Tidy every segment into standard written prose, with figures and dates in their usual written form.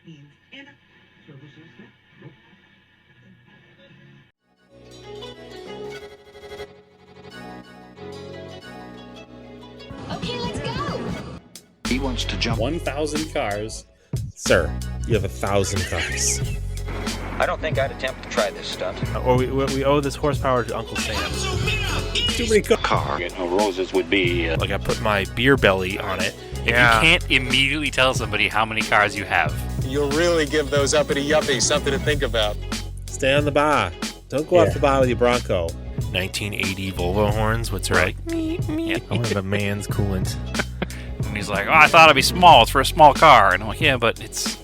Okay, let's go. He wants to jump 1,000 cars. Sir, you have 1,000 cars. I don't think I'd attempt to try this stunt. Or we owe this horsepower to Uncle Sam. Too many Car. Roses would be... Like I put my beer belly on it. If you can't immediately tell somebody how many cars you have, you'll really give those uppity yuppies something to think about. Stay on the bar. Don't go off the bar with your Bronco. 1980 Volvo horns. What's right? I want a man's coolant. and he's like, "Oh, I thought it'd be small. It's for a small car." And I'm like, "Yeah, but it's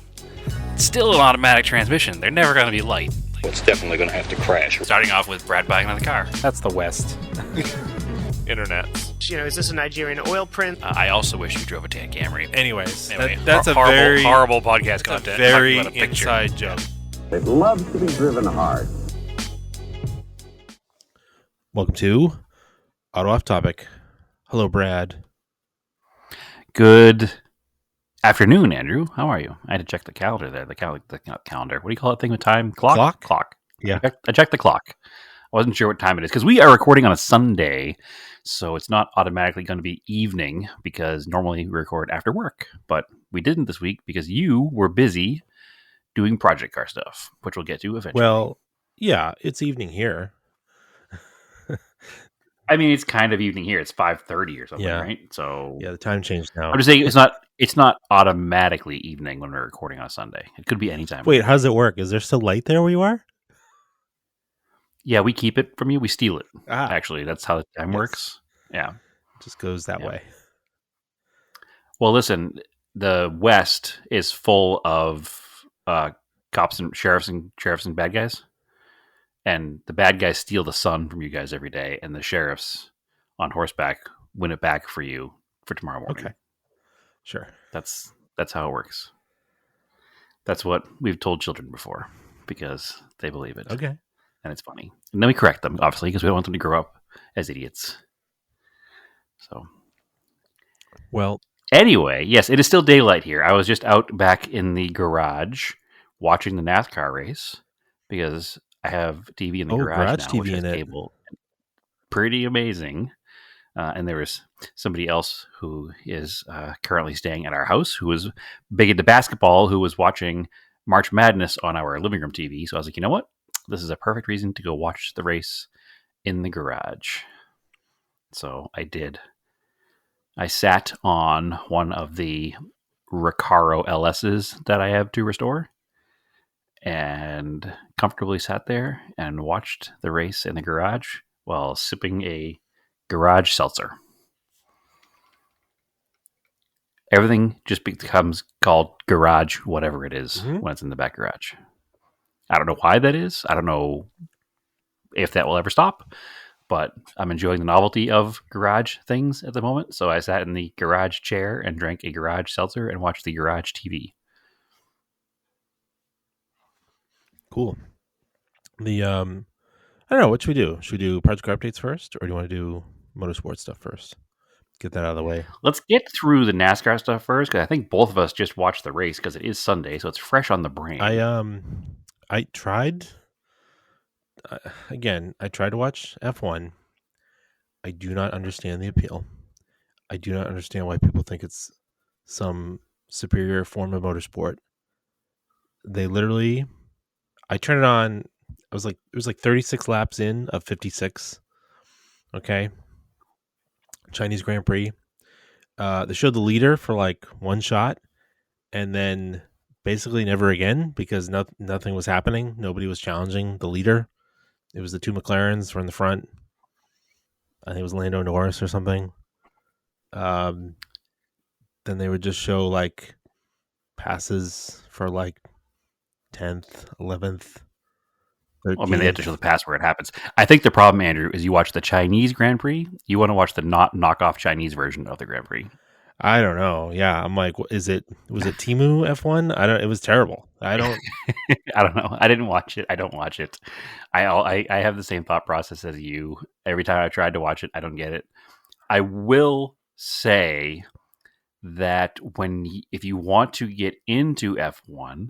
still an automatic transmission. They're never going to be light." It's definitely going to have to crash. Starting off with Brad buying another car. That's the West. Internet. Is this a Nigerian oil print? I also wish you drove a tan Camry. Anyways, Anyway, that's a horrible, very horrible podcast content. very Talking about a picture. inside joke. It loves to be driven hard. Welcome to Auto Off Topic. Hello, Brad. Good afternoon, Andrew. How are you? I had to check the calendar there. The calendar. What do you call that thing with time? Clock. Yeah. I checked the clock. I wasn't sure what time it is because we are recording on a Sunday, so it's not automatically going to be evening because normally we record after work. But we didn't this week because you were busy doing project car stuff, which we'll get to eventually. Well, yeah, it's evening here. I mean, it's kind of evening here. It's 5:30 or something, Yeah. right? So Yeah, the time changed now. I'm just saying it's not automatically evening when we're recording on a Sunday. It could be any time. Wait, how does it work? Is there still light there where you are? Yeah, we keep it from you. We steal it. Ah. Actually, that's how the time works. Yeah. It just goes that way. Well, listen, the West is full of cops and sheriffs and bad guys. And the bad guys steal the sun from you guys every day, and the sheriffs on horseback win it back for you for tomorrow morning. Okay. Sure. That's how it works. That's what we've told children before because they believe it. Okay. And it's funny. And then we correct them, obviously, because we don't want them to grow up as idiots. So, Well, anyway, yes, it is still daylight here. I was just out back in the garage watching the NASCAR race because I have TV in the garage now, TV which has in it. cable. Pretty amazing. And there was somebody else who is currently staying at our house who was big into basketball, who was watching March Madness on our living room TV. So I was like, you know what? This is a perfect reason to go watch the race in the garage. So I did. I sat on one of the Recaro LSs that I have to restore and comfortably sat there and watched the race in the garage while sipping a garage seltzer. Everything just becomes called garage, whatever it is, when it's in the back garage. I don't know why that is. I don't know if that will ever stop, but I'm enjoying the novelty of garage things at the moment. So I sat in the garage chair and drank a garage seltzer and watched the garage TV. cool. The I don't know, what should we do? Should we do project car updates first, or do you want to do motorsport stuff first? Get that out of the way. Let's get through the NASCAR stuff first, because I think both of us just watched the race because it is Sunday, so it's fresh on the brain. I tried. I tried to watch F1. I do not understand the appeal. I do not understand why people think it's some superior form of motorsport. They literally, I turned it on. It was like 36 laps in of 56. Okay. Chinese Grand Prix. They showed the leader for like one shot, and then basically never again because nothing was happening. Nobody was challenging the leader. It was the two McLarens from the front. I think it was Lando Norris or something. Then they would just show like passes for like 10th, 11th. 13th. I mean, they have to show the pass where it happens. I think the problem, Andrew, is you watch the Chinese Grand Prix. You want to watch the knockoff Chinese version of the Grand Prix. I don't know. Yeah, I'm like, was it Temu F1? It was terrible. I don't know. I didn't watch it. I don't watch it. I have the same thought process as you. Every time I tried to watch it, I don't get it. I will say that if you want to get into F1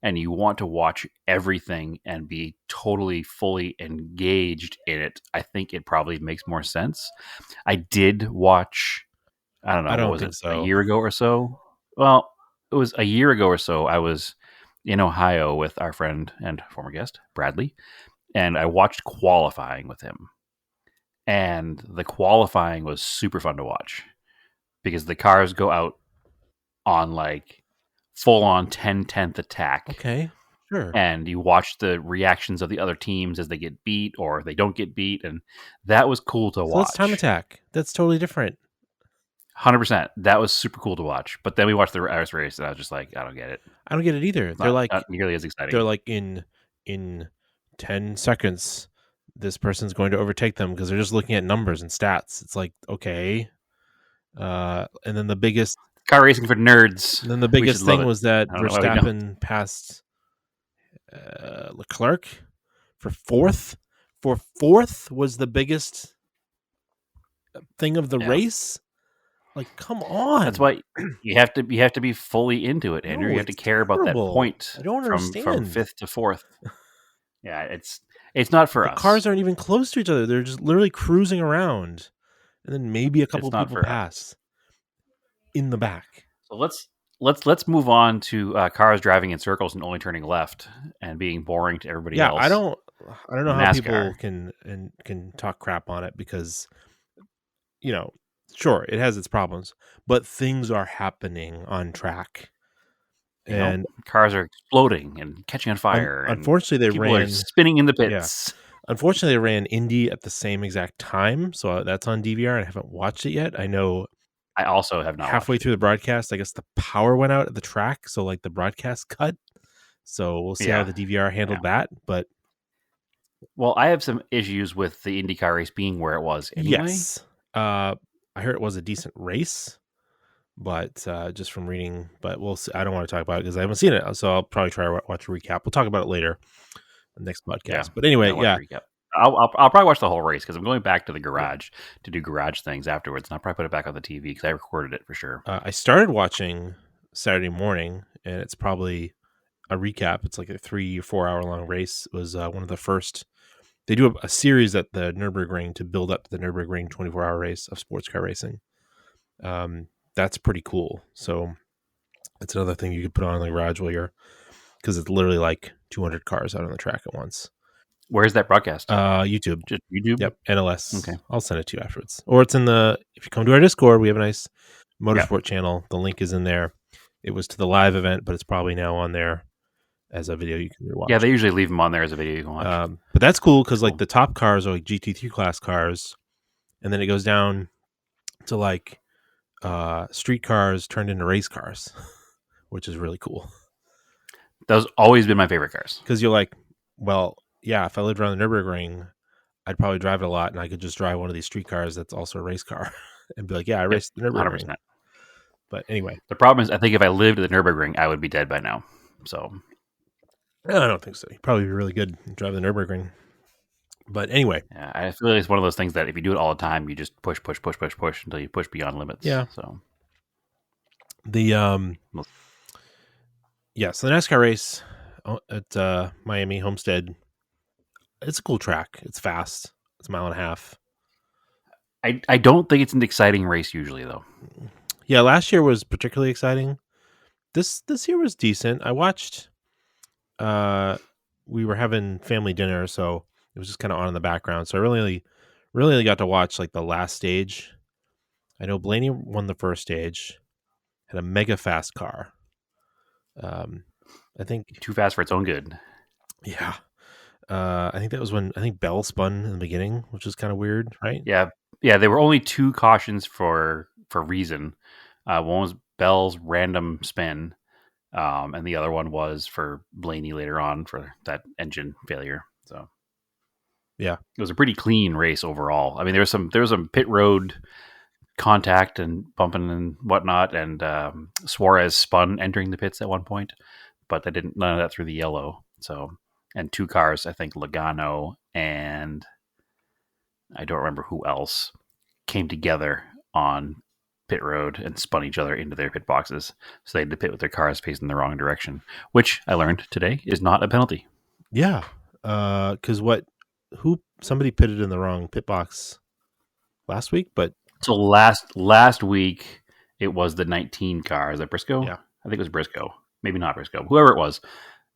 and you want to watch everything and be totally fully engaged in it, I think it probably makes more sense. I did watch, I don't know, I don't what was think it, so. a year ago or so? Well, it was a year ago or so. I was in Ohio with our friend and former guest, Bradley, and I watched qualifying with him. And the qualifying was super fun to watch because the cars go out on like full on 10/10 attack. Okay, sure. And you watch the reactions of the other teams as they get beat or they don't get beat. And that was cool to So watch. that's time attack. That's totally different. 100%. That was super cool to watch. But then we watched the IRS race and I was just like, I don't get it. I don't get it either. They're like not nearly as exciting. they're like in 10 seconds, this person's going to overtake them because they're just looking at numbers and stats. It's like, okay. And then the biggest car racing for nerds. And then the biggest thing was that I don't know why we Verstappen passed Leclerc for fourth. For fourth was the biggest thing of the race. Like, come on! That's why you have to be fully into it, Andrew. No, you have to it's care about that terrible. point. I don't from understand. fifth to fourth. Yeah, it's not for The us. cars aren't even close to each other. They're just literally cruising around, and then maybe a couple It's not people for us. pass in the back. So let's move on to cars driving in circles and only turning left and being boring to everybody else. I don't know how NASCAR. people can talk crap on it because, sure, it has its problems, but things are happening on track. And cars are exploding and catching on fire. Unfortunately, they people ran are spinning in the pits. Unfortunately, they ran Indy at the same exact time, so that's on DVR. And I haven't watched it yet. I know. I also have not. Halfway through the broadcast, I guess the power went out at the track, so like the broadcast cut. So we'll see how the DVR handled that. But I have some issues with the IndyCar race being where it was anyway. Yes, I heard it was a decent race, but just from reading. But we'll see. I don't want to talk about it because I haven't seen it, so I'll probably try to watch a recap. We'll talk about it later, the next podcast. Yeah, but anyway, I'll probably watch the whole race because I'm going back to the garage to do garage things afterwards, and I'll probably put it back on the TV because I recorded it for sure. I started watching Saturday morning, and it's probably a recap. It's like a 3 or 4 hour long race. It was one of the first. They do a series at the Nürburgring to build up to the Nürburgring 24-hour race of sports car racing. That's pretty cool. So it's another thing you could put on in the garage because it's literally like 200 cars out on the track at once. Where's that broadcast? YouTube. Just YouTube? Yep, NLS. Okay. I'll send it to you afterwards. Or it's in if you come to our Discord, we have a nice motorsport channel. The link is in there. It was to the live event, but it's probably now on there as a video you can watch. Yeah, they usually leave them on there as a video you can watch. But that's cool because like the top cars are like GT3 class cars, and then it goes down to like street cars turned into race cars, which is really cool. Those always been my favorite cars. Because you're like, well, yeah, if I lived around the Nürburgring, I'd probably drive it a lot, and I could just drive one of these street cars that's also a race car and be like, yeah, I raced the Nürburgring. 100%. But anyway. The problem is, I think if I lived at the Nürburgring, I would be dead by now. So I don't think so. You'd probably be really good driving the Nürburgring. But anyway. Yeah, I feel like it's one of those things that if you do it all the time, you just push until you push beyond limits. Yeah. So so the NASCAR race at Miami Homestead, it's a cool track. It's fast. It's 1.5 miles. I don't think it's an exciting race usually, though. Yeah, last year was particularly exciting. This year was decent. I watched. We were having family dinner, so it was just kind of on in the background. So I really only got to watch like the last stage. I know Blaney won the first stage, had a mega fast car. I think too fast for its own good. Yeah. I think that was when Bell spun in the beginning, which is kind of weird, right? Yeah. There were only 2 cautions for reason. One was Bell's random spin, and the other one was for Blaney later on for that engine failure. So, yeah, it was a pretty clean race overall. I mean, there was some pit road contact and bumping and whatnot, and Suarez spun entering the pits at one point, but none of that through the yellow. So, and 2 cars, I think Logano and I don't remember who else, came together on pit road and spun each other into their pit boxes. So they had to pit with their cars facing the wrong direction, which I learned today is not a penalty. Yeah. Because somebody pitted in the wrong pit box last week, but So last week it was the 19 car. Is that Briscoe? Yeah. I think it was Briscoe. Maybe not Briscoe. Whoever it was,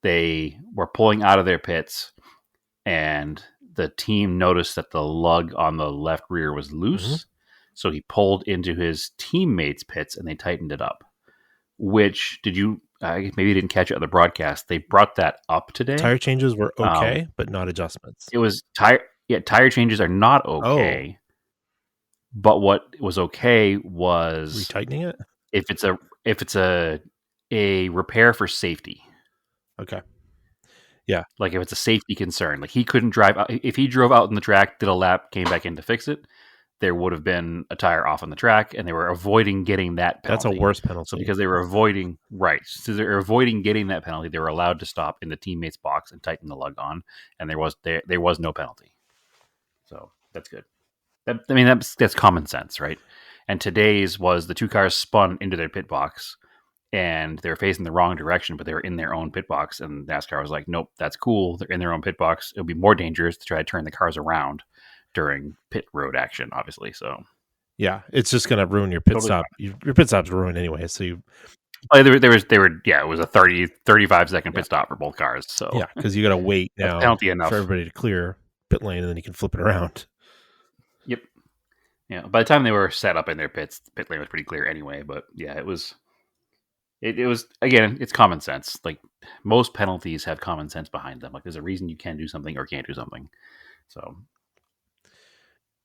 they were pulling out of their pits, and the team noticed that the lug on the left rear was loose. Mhm. So he pulled into his teammates' pits, and they tightened it up. Which did you? Maybe you didn't catch it on the broadcast. They brought that up today. tire changes were okay, but not adjustments. It was tire. Yeah, tire changes are not okay. But what was okay was Retightening it? if it's a repair for safety. Okay. Like if it's a safety concern, like he couldn't drive out. If he drove out in the track, did a lap, came back in to fix it, there would have been a tire off on the track, and they were avoiding getting that penalty. That's a worse penalty. So because they were avoiding they're avoiding getting that penalty, they were allowed to stop in the teammate's box and tighten the lug on, and there was no penalty. So that's good. That's common sense, right? And today's was the two cars spun into their pit box, and they were facing the wrong direction, but they were in their own pit box. And NASCAR was like, nope, that's cool. They're in their own pit box. It'll be more dangerous to try to turn the cars around during pit road action, obviously. So, yeah, it's just going to ruin your pit stop. Your pit stop's ruined anyway. So it was a 35 second pit stop for both cars. So, yeah, because you got to wait now penalty enough for everybody to clear pit lane, and then you can flip it around. Yep. Yeah. By the time they were set up in their pits, the pit lane was pretty clear anyway. But yeah, it was again, it's common sense. Like most penalties have common sense behind them. Like there's a reason you can do something or can't do something. So,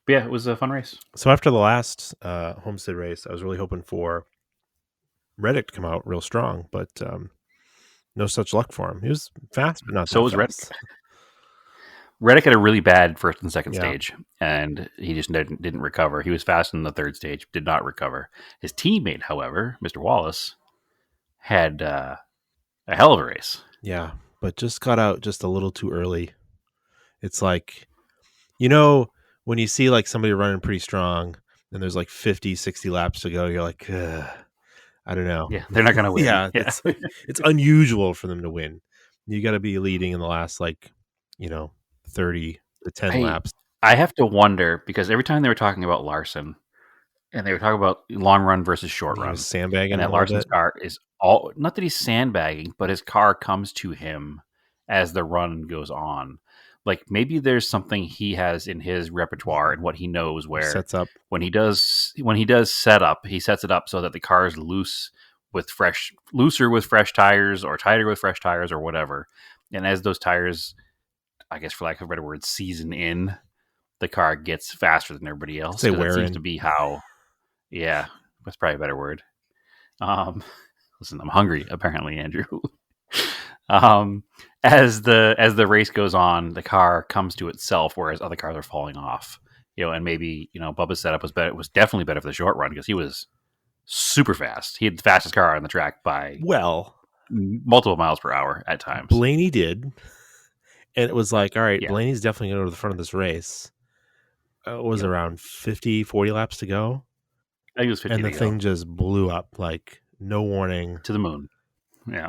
but yeah, it was a fun race. So after the last Homestead race, I was really hoping for Reddick to come out real strong, but no such luck for him. He was fast, but not so that was fast. Reddick had a really bad first and second Yeah. stage, and he just didn't recover. He was fast in the third stage, did not recover. His teammate, however, Mr. Wallace, had a hell of a race. Yeah, but just got out just a little too early. It's like, you know, when you see like somebody running pretty strong and there's like 50, 60 laps to go, you're like, I don't know. Yeah, they're not going to win. Yeah, it's unusual for them to win. You got to be leading in the last 30 to 10 laps. I have to wonder, because every time they were talking about Larson and they were talking about long run versus short run, sandbagging, and that Larson's car is not that he's sandbagging, but his car comes to him as the run goes on. Like maybe there's something he has in his repertoire and what he knows where sets up when he does set up, he sets it up so that the car is looser with fresh tires or tighter with fresh tires or whatever. And as those tires, I guess for lack of a better word, season in, the car gets faster than everybody else. It seems to be how, yeah, that's probably a better word. Listen, I'm hungry, apparently, Andrew. As the race goes on, the car comes to itself, whereas other cars are falling off. And maybe Bubba's setup was better. It was definitely better for the short run because he was super fast. He had the fastest car on the track by multiple miles per hour at times. Blaney did. And it was like, all right, Yeah. Blaney's definitely going to go to the front of this race. It was around 50, 40 laps to go. I think it was 50 and the to thing go. Just blew up, like no warning. To the moon. Yeah.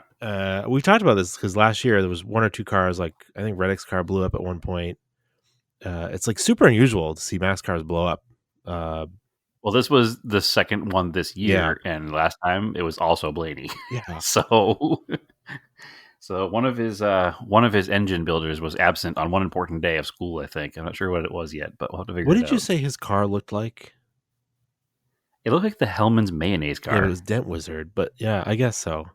We've talked about this because last year there was one or two cars, like I think Reddick's car blew up at one point. It's like super unusual to see mass cars blow up. Well, this was the second one this year, and last time it was also Blaney. Yeah. So one of his engine builders was absent on one important day of school, I think. I'm not sure what it was yet, but we'll have to figure it out. What did you say his car looked like? It looked like the Hellman's mayonnaise car. Yeah, it was Dent Wizard, but yeah, I guess so.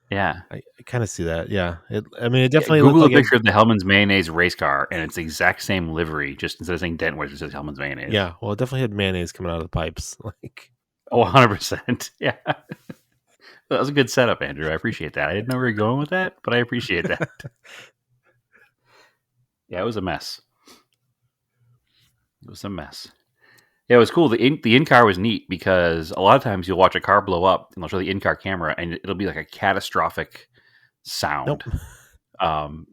Yeah. I kind of see that. Yeah. It definitely Google looked a like picture of the Hellman's mayonnaise race car, and it's the exact same livery, just instead of saying Dent Wizard, it says Hellman's mayonnaise. Yeah, well, it definitely had mayonnaise coming out of the pipes. Like, 100%. Yeah. That was a good setup, Andrew. I appreciate that. I didn't know where you were going with that, but I appreciate that. Yeah, it was a mess. Yeah, it was cool. The in-car was neat because a lot of times you'll watch a car blow up and they'll show the in-car camera and it'll be like a catastrophic sound. Nope.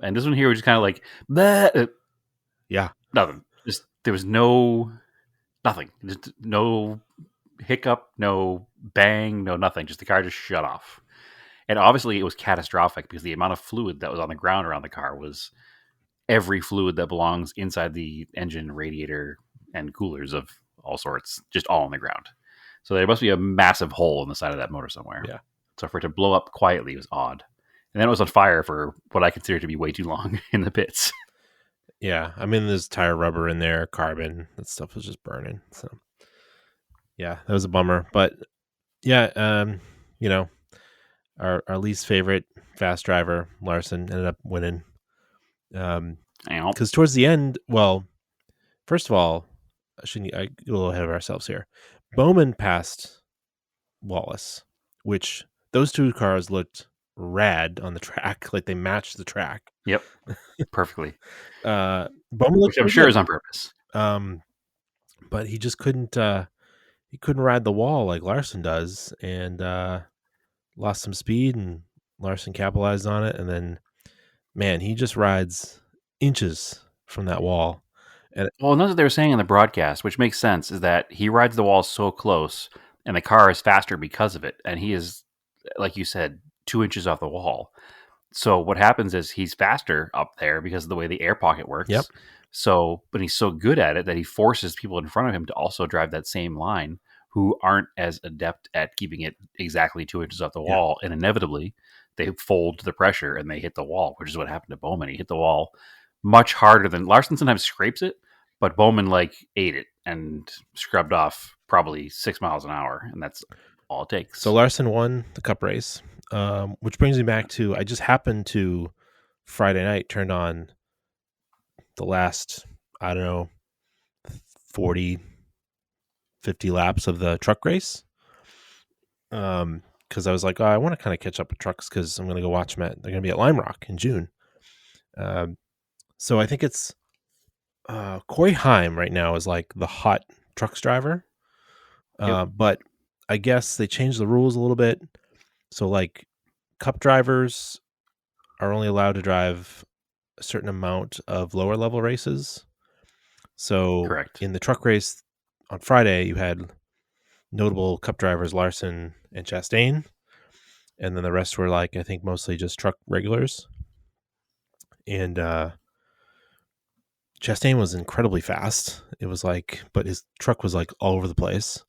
And this one here was just kind of like, bleh. Yeah. Nothing. Just there was nothing. Just no hiccup, no bang, no nothing. Just the car just shut off. And obviously it was catastrophic because the amount of fluid that was on the ground around the car was every fluid that belongs inside the engine, radiator, and coolers of all sorts, just all on the ground. So there must be a massive hole in the side of that motor somewhere. Yeah. So for it to blow up quietly was odd. And then it was on fire for what I consider to be way too long in the pits. Yeah, I mean, there's tire rubber in there, carbon. That stuff was just burning. So, yeah, that was a bummer. But yeah, you know, our least favorite fast driver, Larson, ended up winning. Because towards the end, well, first of all, I get a little ahead of ourselves here. Bowman passed Wallace, which those two cars looked rad on the track, like they matched the track. Yep, perfectly. Bowman looked, which I'm sure is on purpose. But he just couldn't. He couldn't ride the wall like Larson does, and lost some speed. And Larson capitalized on it, and then, man, he just rides inches from that wall. And well, another they were saying in the broadcast, which makes sense, is that he rides the wall so close, and the car is faster because of it, and he is, like you said, 2 inches off the wall. So what happens is he's faster up there because of the way the air pocket works. Yep. So, but he's so good at it that he forces people in front of him to also drive that same line who aren't as adept at keeping it exactly 2 inches off the wall. And inevitably, they fold to the pressure and they hit the wall, which is what happened to Bowman. He hit the wall much harder than Larson sometimes scrapes it, but Bowman like ate it and scrubbed off probably 6 miles an hour. And that's all it takes. So Larson won the cup race, which brings me back to, I just happened to Friday night turned on the last, I don't know, 40, 50 laps of the truck race. Because I was like, oh, I want to kind of catch up with trucks because I'm going to go watch them they're going to be at Lime Rock in June. So I think it's Corey Haim right now is like the hot trucks driver. But I guess they changed the rules a little bit. So like cup drivers are only allowed to drive a certain amount of lower level races. So Correct. In the truck race on Friday, you had notable cup drivers Larson and Chastain. And then the rest were like, I think mostly just truck regulars. And Chastain was incredibly fast. It was like, but his truck was like all over the place.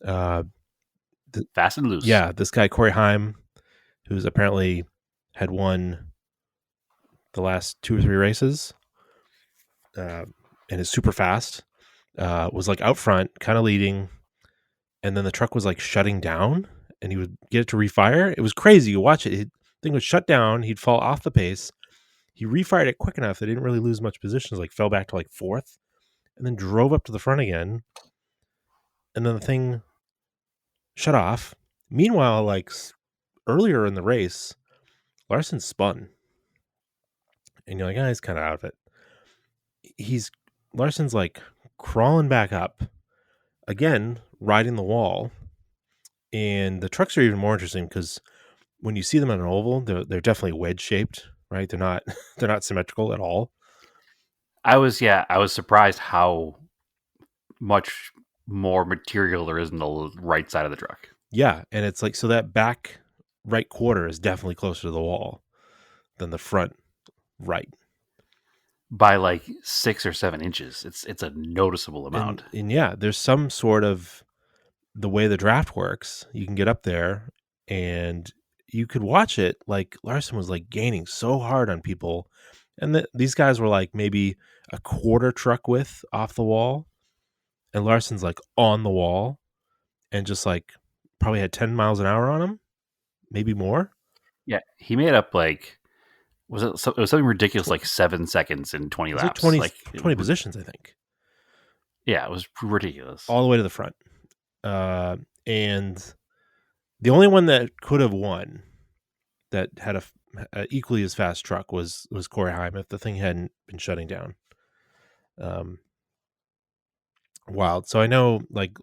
Fast and loose. Yeah, this guy Corey Haim, who's apparently had won the last 2 or 3 races, and is super fast, was like out front, kind of leading, and then the truck was like shutting down, and he would get it to refire. It was crazy. You watch it, the thing would shut down. He'd fall off the pace. He refired it quick enough that he didn't really lose much positions. Like fell back to like 4th, and then drove up to the front again, and then the thing shut off. Meanwhile, like earlier in the race, Larson spun, and you're like, he's kind of out of it. Larson's like crawling back up again, riding the wall, and the trucks are even more interesting because when you see them on an oval, they're definitely wedge shaped, right? They're not symmetrical at all. I was surprised how much more material there is in the right side of the truck. Yeah, and it's like, so that back right quarter is definitely closer to the wall than the front right. By like 6 or 7 inches. It's a noticeable amount. And yeah, there's some sort of, the way the draft works, you can get up there and you could watch it. Like Larson was like gaining so hard on people, and these guys were like maybe a quarter truck width off the wall, and Larson's like on the wall and just like probably had 10 miles an hour on him, maybe more. Yeah, he made up like, it was something ridiculous, like 7 seconds in 20 laps. Like 20 positions, I think. Yeah, it was ridiculous. All the way to the front. And the only one that could have won that had a equally as fast truck was Corey Haim if the thing hadn't been shutting down. Wild. So I know, like,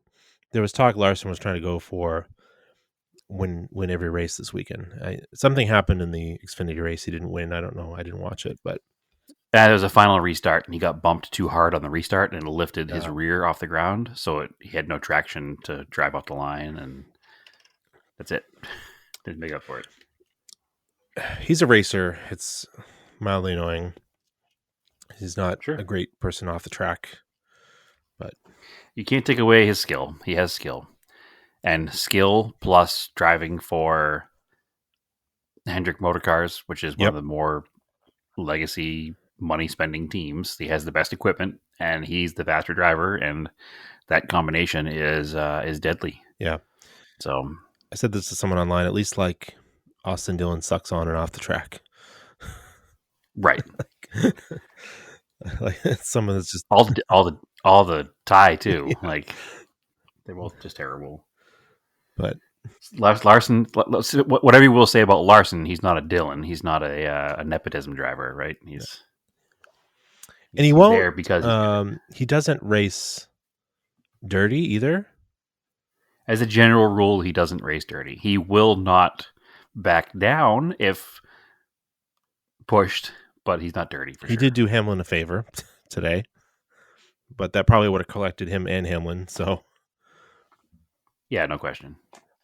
there was talk Larson was trying to go for win every race this weekend. Something happened in the Xfinity race. He didn't win. I don't know. I didn't watch it, but There was a final restart, and he got bumped too hard on the restart, and it lifted his rear off the ground, so he had no traction to drive off the line, and that's it. Didn't make up for it. He's a racer. It's mildly annoying. He's not a great person off the track, but you can't take away his skill. He has skill, and skill plus driving for Hendrick Motorcars, which is one of the more legacy money spending teams. He has the best equipment, and he's the faster driver, and that combination is deadly. Yeah. So I said this to someone online. At least like Austin Dillon sucks on and off the track. Right. Like someone that's just all the tie too. Yeah. Like they're both just terrible. But Larson, whatever you will say about Larson, he's not a Dillon. He's not a nepotism driver, right? And he won't there because he doesn't race dirty either. As a general rule, he doesn't race dirty. He will not back down if pushed, but he's not dirty for sure. He did do Hamlin a favor today, but that probably would have collected him and Hamlin. So, yeah, no question.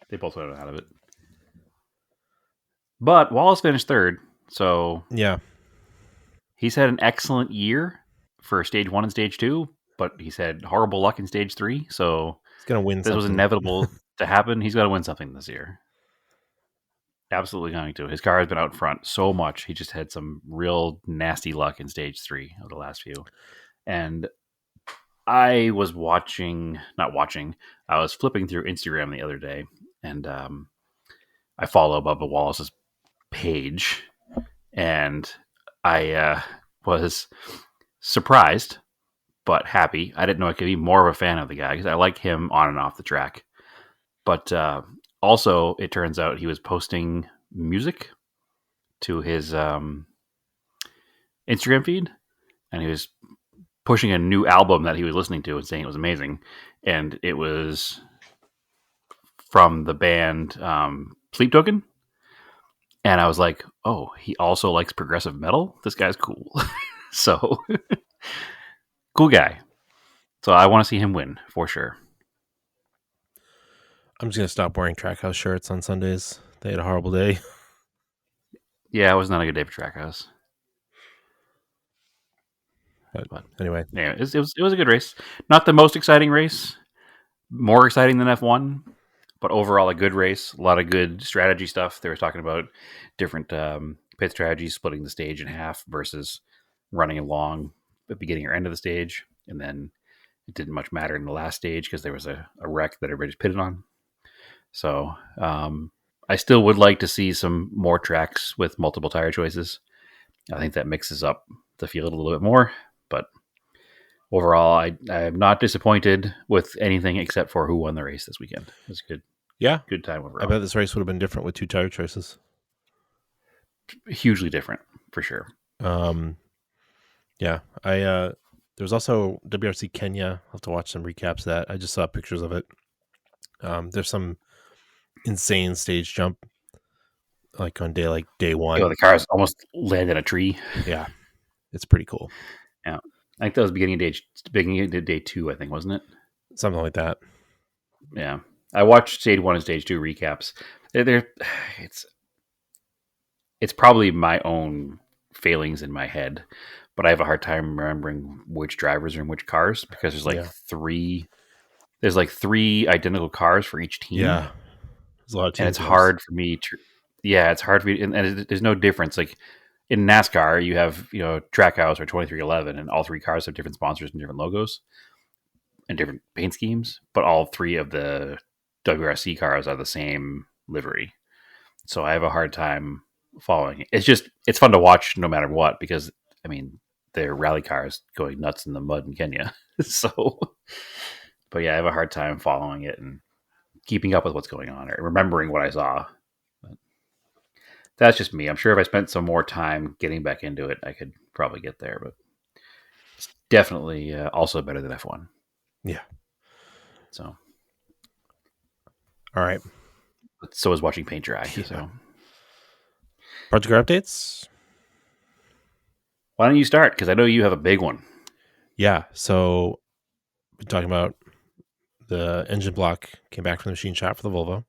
They both went out of it. But Wallace finished third, so yeah, he's had an excellent year for stage 1 and stage 2, but he's had horrible luck in stage 3. So he's gonna win. This was inevitable to happen. He's got to win something this year. Absolutely going to. His car has been out front so much. He just had some real nasty luck in stage 3 of the last few. And I was I was flipping through Instagram the other day, and I follow Bubba Wallace's page, and I was surprised but happy. I didn't know I could be more of a fan of the guy because I like him on and off the track. But also, it turns out he was posting music to his Instagram feed, and he was pushing a new album that he was listening to and saying it was amazing. And it was from the band Sleep Token. And I was like, oh, he also likes progressive metal? This guy's cool. So, cool guy. So I want to see him win, for sure. I'm just going to stop wearing Trackhouse shirts on Sundays. They had a horrible day. Yeah, it was not a good day for Trackhouse. But anyway. Yeah, it was a good race. Not the most exciting race. More exciting than F1. But overall, a good race. A lot of good strategy stuff. They were talking about different pit strategies, splitting the stage in half versus running along the beginning or end of the stage. And then it didn't much matter in the last stage because there was a wreck that everybody just pitted on. So I still would like to see some more tracks with multiple tire choices. I think that mixes up the field a little bit more. But overall, I am not disappointed with anything except for who won the race this weekend. It was good. Yeah. Good time overall. I bet this race would have been different with 2 tire choices. Hugely different, for sure. Yeah. There's also WRC Kenya. I'll have to watch some recaps of that. I just saw pictures of it. There's some insane stage jump like on day 1. Oh, the cars almost landed in a tree. Yeah. It's pretty cool. Yeah. I think that was beginning of day 2, I think, wasn't it? Something like that. Yeah. I watched stage 1 and stage 2 recaps. It's probably my own failings in my head, but I have a hard time remembering which drivers are in which cars because there's like 3 identical cars for each team. Yeah. There's a lot of teams. And it's hard for me and there's no difference. Like in NASCAR, you have, Trackhouse or 2311, and all 3 cars have different sponsors and different logos and different paint schemes, but all 3 of the WRC cars are the same livery. So I have a hard time following it. It's fun to watch no matter what, because they're rally cars going nuts in the mud in Kenya. So, but yeah, I have a hard time following it and keeping up with what's going on or remembering what I saw. But that's just me. I'm sure if I spent some more time getting back into it, I could probably get there, but it's definitely also better than F1. Yeah. So. All right. But so is watching paint dry. Yeah. So. Project car updates. Why don't you start? Because I know you have a big one. Yeah. So we're talking about the engine block came back from the machine shop for the Volvo.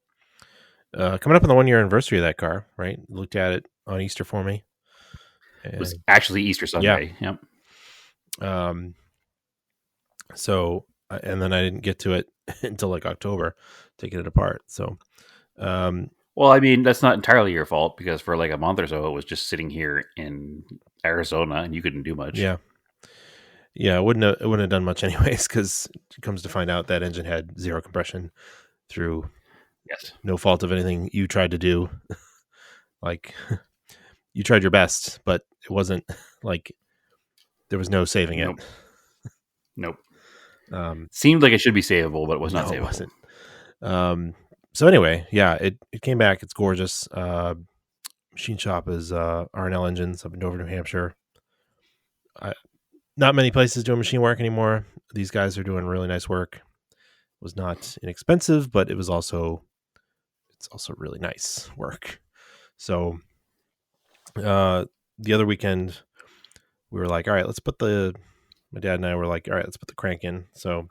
Coming up on the 1 year anniversary of that car, right? Looked at it on Easter for me. It was And actually Easter Sunday. Yep. and then I didn't get to it until like October, taking it apart. So, Well, I mean, that's not entirely your fault because for like a month or so, it was just sitting here in Arizona and you couldn't do much. yeah, it wouldn't have done much anyways, because it comes to find out that engine had zero compression through Yes. no fault of anything you tried to do. Like, you tried your best, but it wasn't like there was no saving it. Nope. Seemed like it should be savable, but it was not savable. It wasn't. So anyway, yeah, it came back. It's gorgeous. Machine shop is R&L Engines up in Dover, New Hampshire. Not many places doing machine work anymore. These guys are doing really nice work. It was not inexpensive, but it's also really nice work. So the other weekend we were like, all right, my dad and I were like, all right, let's put the crank in. So,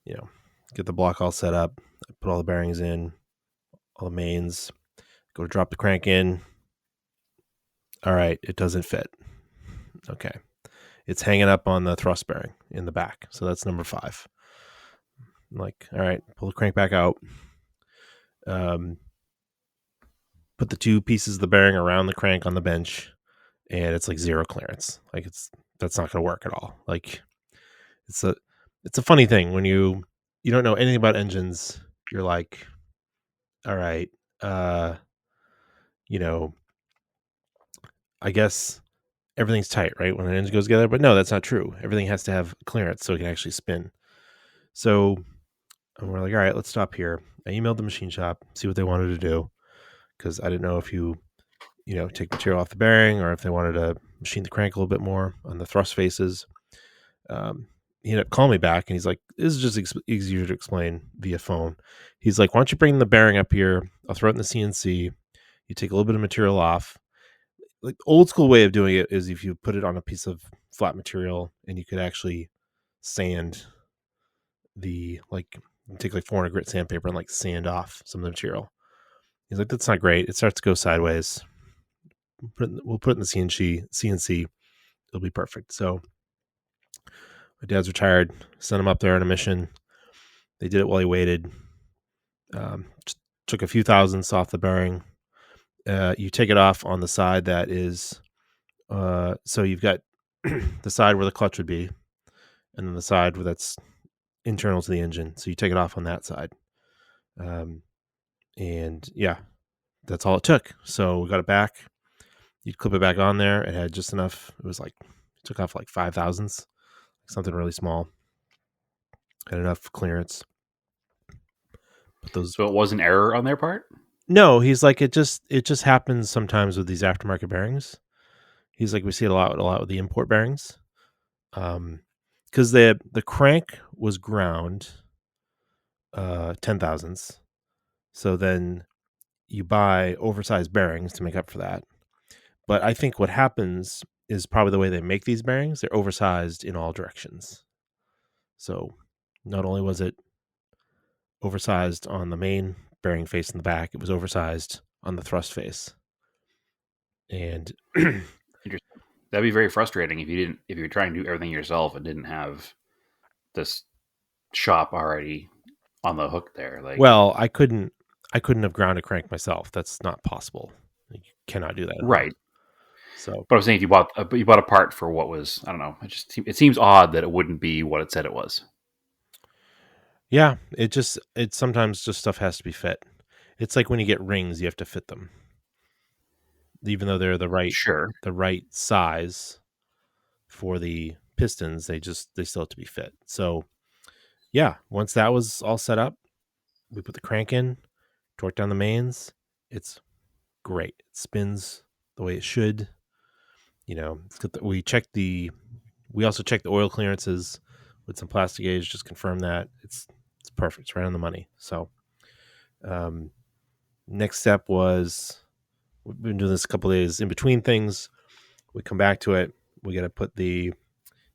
get the block all set up, put all the bearings in, all the mains, go to drop the crank in. All right, it doesn't fit. Okay. It's hanging up on the thrust bearing in the back. So that's number 5. I'm like, all right, pull the crank back out. Put the 2 pieces of the bearing around the crank on the bench, and it's like zero clearance. Like that's not going to work at all. Like it's a funny thing when you don't know anything about engines. You're like, all right, I guess everything's tight, right? When an engine goes together, but no, that's not true. Everything has to have clearance so it can actually spin. So we're like, all right, let's stop here. I emailed the machine shop, see what they wanted to do, because I didn't know if you take material off the bearing or if they wanted to machine the crank a little bit more on the thrust faces. He ended up calling me back, and he's like, this is just easier to explain via phone. He's like, why don't you bring the bearing up here? I'll throw it in the CNC. You take a little bit of material off. Like, old school way of doing it is if you put it on a piece of flat material and you could actually sand take like 400 grit sandpaper and like sand off some of the material. He's like, that's not great. It starts to go sideways. We'll put it in the CNC. It'll be perfect. So my dad's retired. Sent him up there on a mission. They did it while he waited. Just took a few thousandths off the bearing. You take it off on the side that is, so you've got the side where the clutch would be, and then the side where that's internal to the engine. So you take it off on that side. And yeah, that's all it took. So we got it back. You'd clip it back on there. It had just enough. It was like, it took off like 5 thousandths, something really small. Had enough clearance. So it was an error on their part? No, he's like, it just happens sometimes with these aftermarket bearings. He's like, we see it a lot with the import bearings. Because the crank was ground 10 thousandths. So then you buy oversized bearings to make up for that. But I think what happens is probably the way they make these bearings. They're oversized in all directions. So not only was it oversized on the main bearing face in the back, it was oversized on the thrust face. And interesting. That'd be very frustrating if you were trying to do everything yourself and didn't have this shop already on the hook there. Like, well, I couldn't have ground a crank myself. That's not possible. You cannot do that. Right. So, but I was saying, if you bought a part for what was, I don't know. It seems odd that it wouldn't be what it said it was. Yeah, it sometimes just stuff has to be fit. It's like when you get rings, you have to fit them, even though they're the right size for the pistons. They still have to be fit. So, yeah, once that was all set up, we put the crank in, torque down the mains. It's great. It spins the way it should. We also checked the oil clearances with some plastic gauge, just confirm that it's perfect. It's right on the money. So, next step was, we've been doing this a couple of days in between things. We come back to it. we got to put I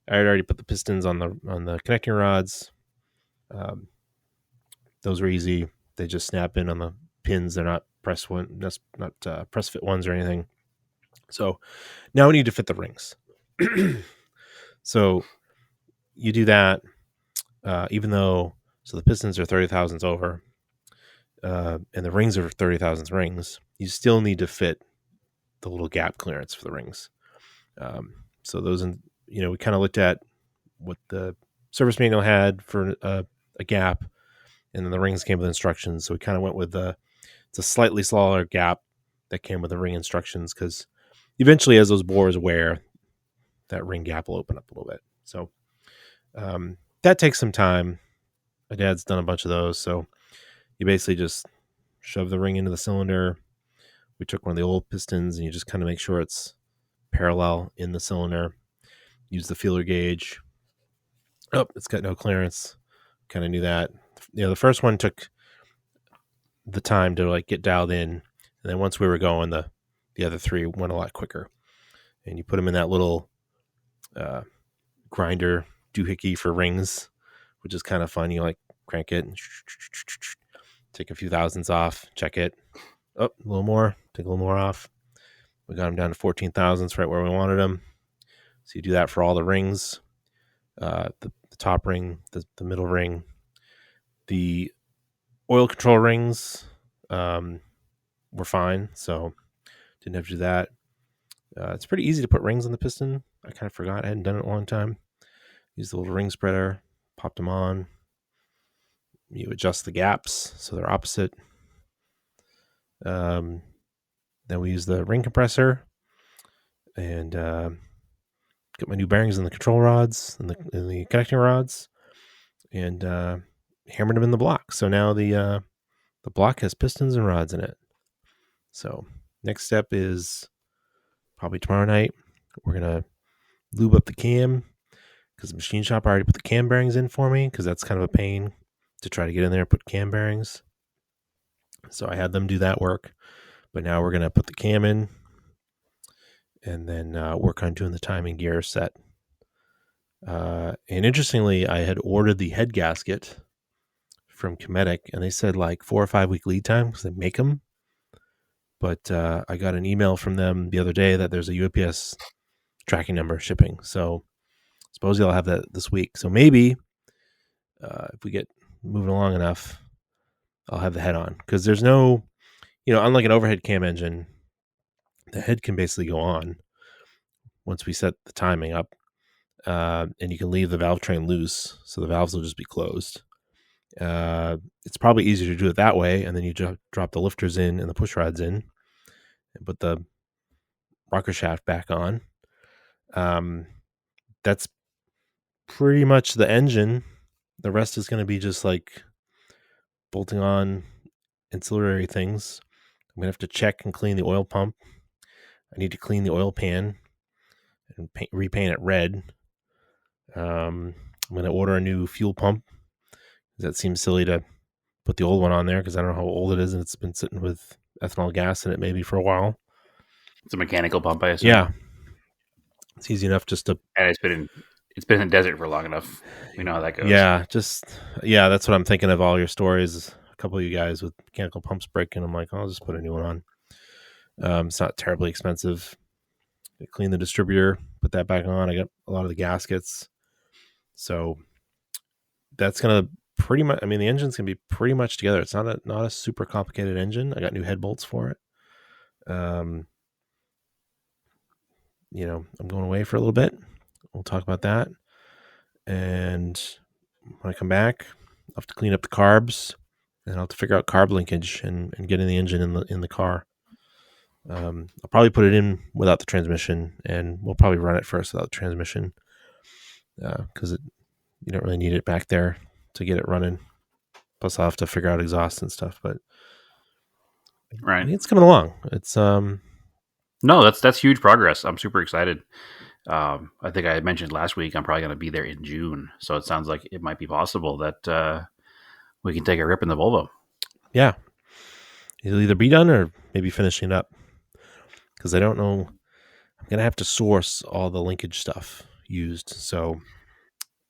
already put the pistons on the connecting rods. Those were easy. They just snap in on the pins. They're not press press fit ones or anything. So now we need to fit the rings. So you do that, even though the pistons are 30 thousandths over, and the rings are 30 thousandths rings. You still need to fit the little gap clearance for the rings. So those, we kind of looked at what the service manual had for a gap, and then the rings came with instructions. So we kind of went with it's a slightly smaller gap that came with the ring instructions, because eventually, as those bores wear, that ring gap will open up a little bit. So that takes some time. My dad's done a bunch of those. So you basically just shove the ring into the cylinder. We took one of the old pistons, and you just kind of make sure it's parallel in the cylinder. Use the feeler gauge. Oh, it's got no clearance. Kind of knew that. The first one took the time to get dialed in, and then once we were going, the other three went a lot quicker. And you put them in that little grinder doohickey for rings, which is kind of fun. You crank it and take a few thousandths off, check it. Oh, a little more. Take a little more off. We got them down to 14 thousandths, right where we wanted them. So you do that for all the rings. The top ring, the middle ring, the oil control rings were fine, so didn't have to do that. It's pretty easy to put rings on the piston. I kind of forgot. I hadn't done it in a long time. Use the little ring spreader, popped them on. You adjust the gaps so they're opposite. Then we use the ring compressor and get my new bearings in the control rods and the connecting rods, and hammered them in the block. So now the block has pistons and rods in it. So next step is probably tomorrow night. We're gonna lube up the cam, because the machine shop already put the cam bearings in for me, because that's kind of a pain to try to get in there and put cam bearings. So I had them do that work, but now we're gonna put the cam in, and then work on doing the timing gear set. And interestingly, I had ordered the head gasket from Kinetic, and they said 4 or 5 week lead time because they make them. But I got an email from them the other day that there's a UPS tracking number shipping. So supposedly I'll have that this week. So maybe if we get moving along enough, I'll have the head on, because there's no, unlike an overhead cam engine, the head can basically go on once we set the timing up, and you can leave the valve train loose, so the valves will just be closed. It's probably easier to do it that way, and then you drop the lifters in and the push rods in, and put the rocker shaft back on. That's pretty much the engine. The rest is going to be just bolting on ancillary things. I'm going to have to check and clean the oil pump. I need to clean the oil pan and repaint it red. I'm going to order a new fuel pump. That seems silly to put the old one on there, because I don't know how old it is, and it's been sitting with ethanol gas in it maybe for a while. It's a mechanical pump, I assume. Yeah, it's easy enough just to. And it's been in the desert for long enough. We know how that goes. Yeah, that's what I'm thinking of. All your stories, a couple of you guys with mechanical pumps breaking. I'm I'll just put a new one on. It's not terribly expensive. Clean the distributor, put that back on. I got a lot of the gaskets, so that's gonna pretty much. The engine's gonna be pretty much together. It's not a super complicated engine. I got new head bolts for it. I'm going away for a little bit. We'll talk about that, and when I come back, I'll have to clean up the carbs, and I'll have to figure out carb linkage and get in the engine in the car. I'll probably put it in without the transmission, and we'll probably run it first without the transmission, because you don't really need it back there to get it running. Plus, I'll have to figure out exhaust and stuff. But right, it's coming along. It's no, that's huge progress. I'm super excited. I think I mentioned last week I'm probably going to be there in June, so it sounds like it might be possible that we can take a rip in the Volvo. Yeah, it'll either be done or maybe finishing it up, because I don't know. I'm going to have to source all the linkage stuff used. So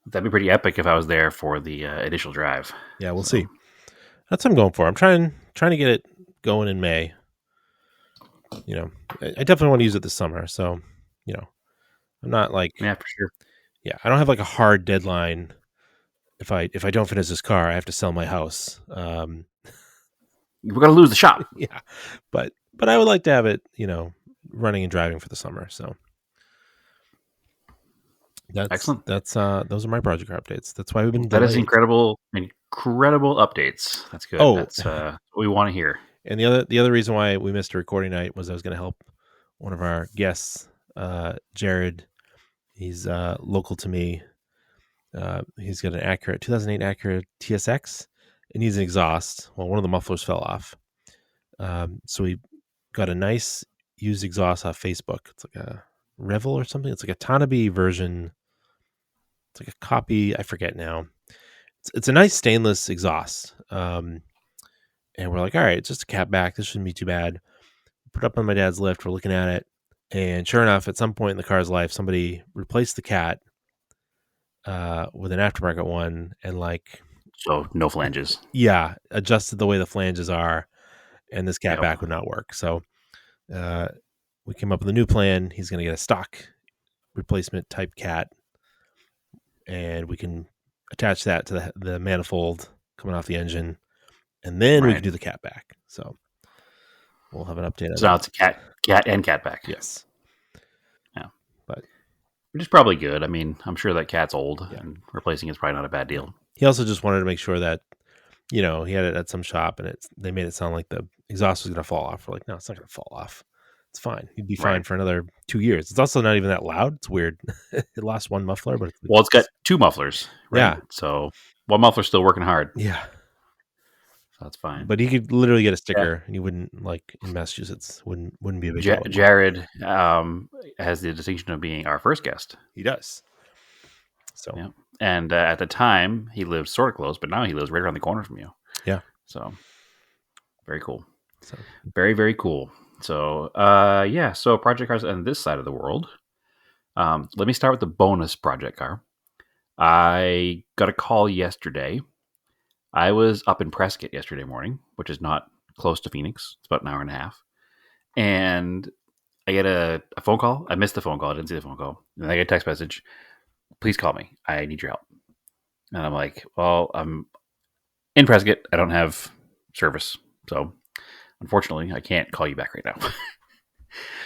That'd be pretty epic if I was there for the initial drive. yeah, we'll So, see. That's what I'm going for. I'm trying to get it going in May. You know, I definitely want to use it this summer. So, you know, I'm not like, yeah, for sure. yeah, I don't have like a hard deadline. If I don't finish this car, I have to sell my house. We're gonna lose the shop. Yeah, but I would like to have it, you know, running and driving for the summer. So that's Excellent. That's those are my project car updates. That's why we've been That is delayed. incredible updates. That's good. Oh. That's what we want to hear. And the other reason why we missed a recording night was I was going to help one of our guests, Jared. He's local to me. He's got an 2008 Acura TSX, and needs an exhaust. Well, one of the mufflers fell off. So we got a nice used exhaust off Facebook. It's like a Revel or something. It's like a Tanabe version. It's like a copy. I forget now. It's a nice stainless exhaust. And we're like, all right, it's just a cap back. This shouldn't be too bad. Put it up on my dad's lift. We're looking at it. And sure enough, at some point in the car's life, somebody replaced the cat with an aftermarket one, and like, So no flanges. yeah, adjusted the way the flanges are, and this cat back would not work. So we came up with a new plan. He's going to get a stock replacement type cat, and we can attach that to the manifold coming off the engine, and then we can do the cat back. So we'll have an update on So now it's a cat and cat back. Yes. Yeah. But which is probably good. I mean, I'm sure that cat's old, and replacing it's probably not a bad deal. He also just wanted to make sure that, you know, he had it at some shop, and they made it sound like the exhaust was going to fall off. We're like, no, it's not going to fall off. It's fine. He'd be fine for another 2 years. It's also not even that loud. It's weird. It lost one muffler, but it's got two mufflers. Right? Yeah. So one muffler's still working hard. Yeah. So that's fine. But he could literally get a sticker, and he wouldn't, like in Massachusetts, wouldn't be a big deal. Jared has the distinction of being our first guest. He does. So yeah. And at the time, he lived sort of close, but now he lives right around the corner from you. Yeah. So very cool. So very, very cool. So so project cars on this side of the world. Let me start with the bonus project car. I got a call yesterday. I was up in Prescott yesterday morning, which is not close to Phoenix. It's about an hour and a half. And I get a phone call. I missed the phone call. I didn't see the phone call. And I get a text message. Please call me. I need your help. And I'm like, well, I'm in Prescott. I don't have service. So unfortunately, I can't call you back right now.